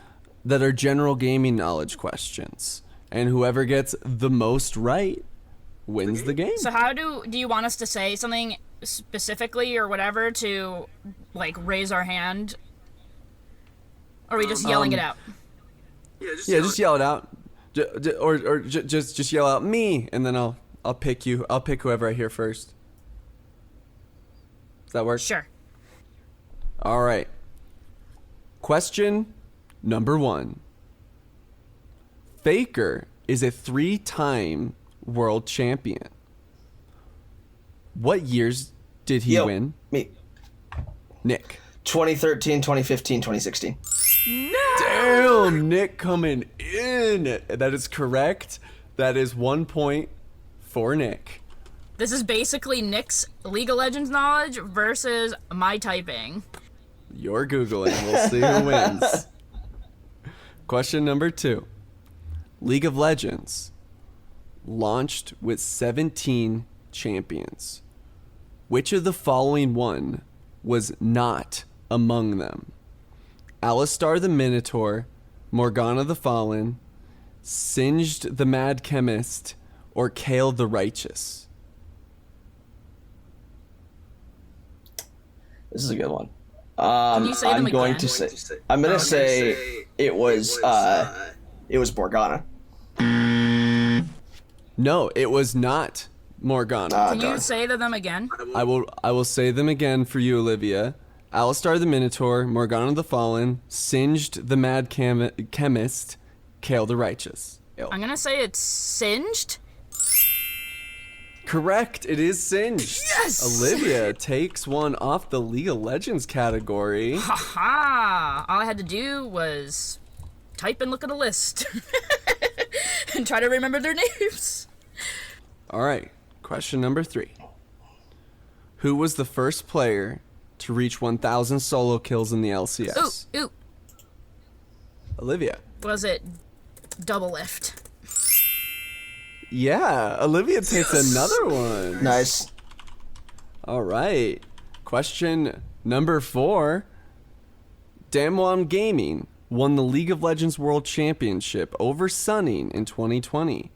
that are general gaming knowledge questions. And whoever gets the most right wins the game. So how do you want us to say something specifically or whatever to, like, raise our hand? Or are we just yelling it out? Yeah, just yell it out. Or just yell out me, and then I'll pick you. I'll pick whoever I hear first. Does that work? Sure. All right. Question number 1. Faker is a 3-time world champion. What years did he win? Me. Nick. 2013, 2015, 2016. Damn, Nick coming in. That is correct. That is 1 point for Nick. This is basically Nick's League of Legends knowledge versus my typing. You're Googling. We'll see who wins. Question number 2. League of Legends launched with 17 champions. Which of the following one was not among them? Alistar the Minotaur, Morgana the Fallen, Singed the Mad Chemist, or Kale the Righteous? This is a good one. Can you say them I'm going again? to say. I'm going to say it was Morgana. No, it was not Morgana. Can you say them again? I will say them again for you, Olivia. Alistar the Minotaur, Morgana the Fallen, Singed the Mad Chemist, Kale the Righteous. I'm gonna say it's Singed. Correct, it is Singed. Yes! Olivia takes one off the League of Legends category. Haha! All I had to do was type and look at a list. And try to remember their names. All right, question number 3. Who was the first player to reach 1,000 solo kills in the LCS? Ooh. Olivia. Was it Double Lift? Yeah, Olivia takes another one. Nice. All right. Question number 4. Damwon Gaming won the League of Legends World Championship over Sunning in 2020.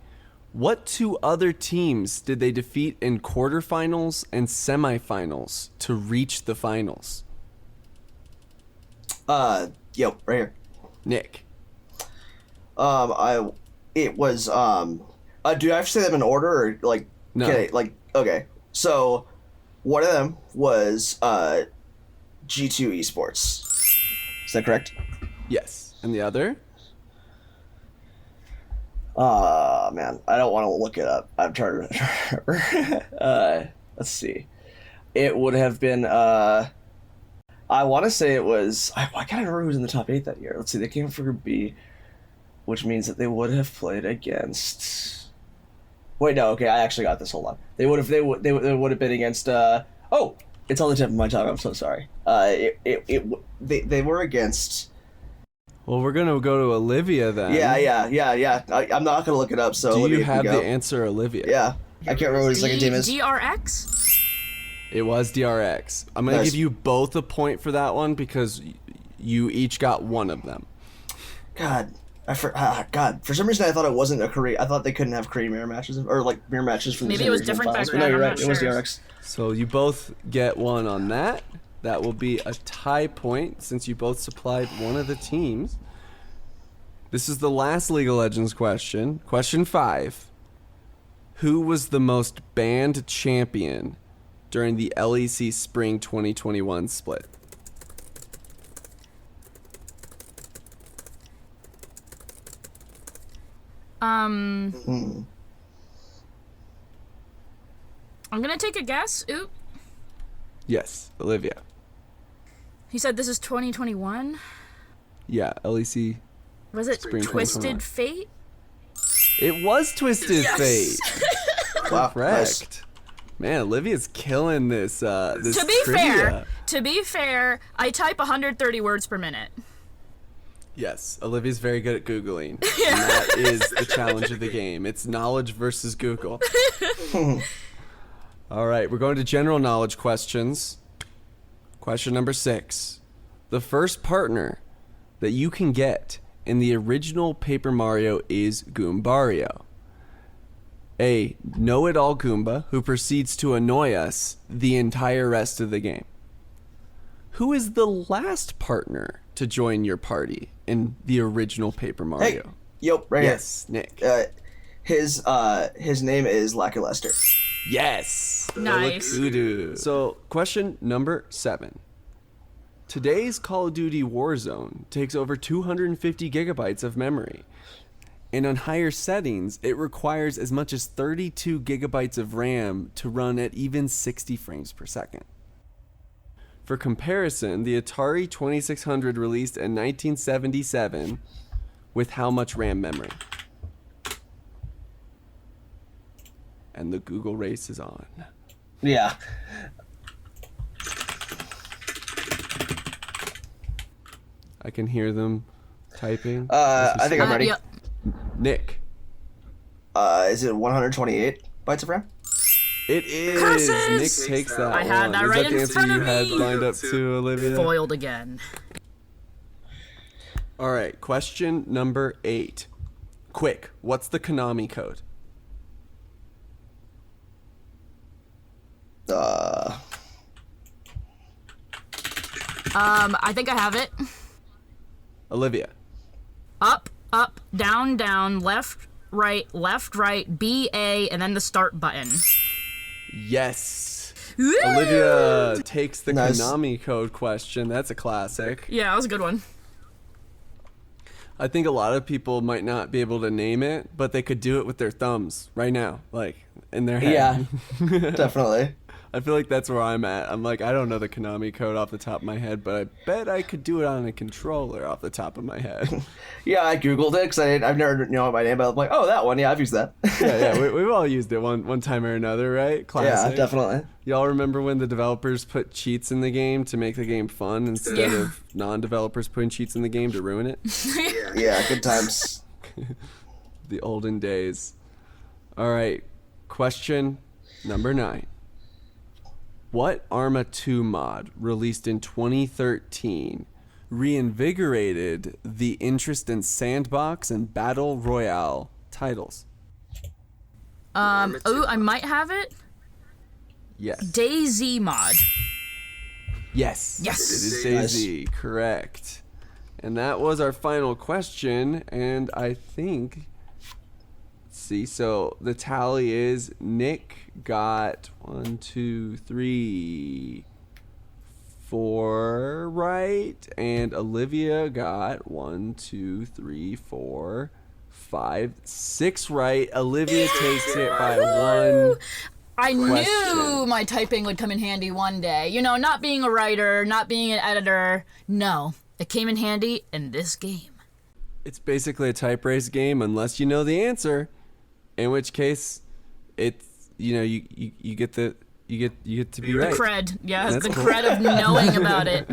What 2 other teams did they defeat in quarterfinals and semifinals to reach the finals? Right here. Nick. It was, do I have to say them in order, or, like, No. Okay. So, one of them was, G2 Esports. Is that correct? Yes. And the other? Man, I don't want to look it up. I'm trying to remember. Let's see. It would have been, I want to say it was, I can't remember who was in the top 8 that year. Let's see, they came from Group B, which means that they would have played against, wait, no, okay, I actually got this, hold on. They would have been against, it's on the tip of my tongue, I'm so sorry. They were against, Well, we're going to go to Olivia then. yeah. I'm not going to look it up, so Do Olivia you can have go. the answer, Olivia? Yeah, I can't remember what his second team is. DRX? It was DRX. I'm going to Nice. give you both a point for that one because you each got one of them. God, for some reason I thought it wasn't a Korea. I thought they couldn't have Korean mirror matches, or like mirror matches from the Maybe it was regional different finals. back But no, then, you're I'm right. not It was sure. DRX. So you both get one on that. That will be a tie point since you both supplied one of the teams. This is the last League of Legends question. Question 5. Who was the most banned champion during the LEC Spring 2021 split? I'm gonna take a guess. Oop. Yes, Olivia. He said this is 2021. Yeah, LEC. Was it Spring Twisted 2021. Fate? It was Twisted Fate. Wow, Correct. nice. Man, Olivia's killing this. This To be trivia. fair, I type 130 words per minute. Yes, Olivia's very good at Googling. And that is the challenge of the game. It's knowledge versus Google. All right, we're going to general knowledge questions. Question number 6. The first partner that you can get in the original Paper Mario is Goombario. A know-it-all Goomba who proceeds to annoy us the entire rest of the game. Who is the last partner to join your party in the original Paper Mario? Hey, yep, right yes, Nick. His name is Lucky Lester. Yes. Nice. Kudu. So, question number 7. Today's Call of Duty Warzone takes over 250 gigabytes of memory. And on higher settings, it requires as much as 32 gigabytes of RAM to run at even 60 frames per second. For comparison, the Atari 2600 released in 1977 with how much RAM memory? And the Google race is on. Yeah. I can hear them typing. I think I'm ready. Yep. Nick. Is it 128 bytes of RAM? It is. Curses! Nick takes that I had one. that Is right that the in answer front you of had me. lined up too, Olivia? Foiled again. All right, question number 8. Quick, what's the Konami code? I think I have it. Olivia. Up, up, down, down, left, right, BA, and then the start button. Yes. Woo! Olivia takes the Nice. Konami code question. That's a classic. Yeah, that was a good one. I think a lot of people might not be able to name it, but they could do it with their thumbs right now, like in their head. Yeah, definitely. I feel like that's where I'm at. I'm like, I don't know the Konami code off the top of my head, but I bet I could do it on a controller off the top of my head. Yeah, I googled it because I've never known my name, but I'm like, oh, that one. Yeah, I've used that. yeah, we've all used it one time or another, right? Classic. Yeah, definitely. Y'all remember when the developers put cheats in the game to make the game fun instead Yeah. of non-developers putting cheats in the game to ruin it? Yeah, good times. The olden days. All right, question number 9. What Arma 2 mod released in 2013 reinvigorated the interest in sandbox and battle royale titles? Oh, I might have it. Yes. DayZ mod. Yes. Yes. It is DayZ. Correct. And that was our final question. And I think, let's see. So the tally is Nick got 1, 2, 3, 4 right, and Olivia got 1, 2, 3, 4, 5, 6 right. Olivia takes it by 1. I knew Question. my typing would come in handy one day. You know, not being a writer, not being an editor. No, it came in handy in this game. It's basically a type race game unless you know the answer, in which case it's, you know, you get to be right. The cred. Yeah, That's the cool. cred of knowing about it.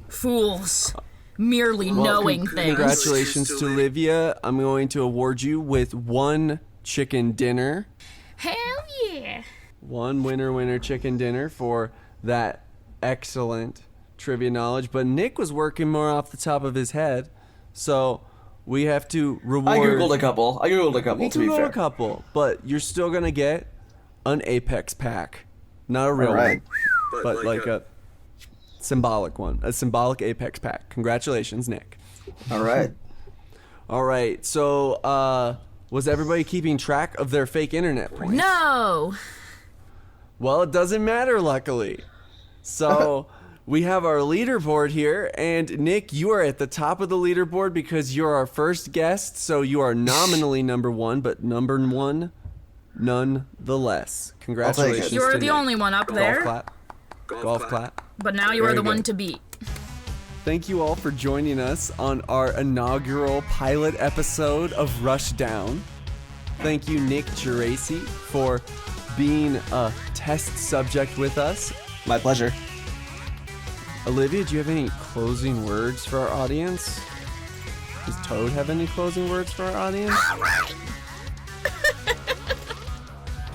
Fools. Merely knowing things. Congratulations to Olivia. I'm going to award you with 1 chicken dinner. Hell yeah. 1 winner chicken dinner for that excellent trivia knowledge. But Nick was working more off the top of his head, so we have to reward. I googled a couple. You To be Googled fair. a couple, but you're still gonna get an Apex pack, not a real Alright. one, but like a symbolic one, a symbolic Apex pack. Congratulations, Nick. All right. All right, so was everybody keeping track of their fake internet points? No. Well, it doesn't matter, luckily. So we have our leaderboard here, and Nick, you are at the top of the leaderboard because you're our first guest, so you are nominally number 1, but number 1 nonetheless. Congratulations. You are to the Nick. only one up Golf there, clap. Golf clap. but now you are Very the one good. to beat. Thank you all for joining us on our inaugural pilot episode of Rushdown. Thank you, Nick Geracie, for being a test subject with us. My pleasure. Olivia, do you have any closing words for our audience? Does Toad have any closing words for our audience? All right.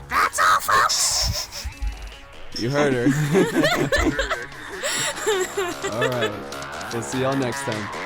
That's all, folks. You heard her. All right. We'll see y'all next time.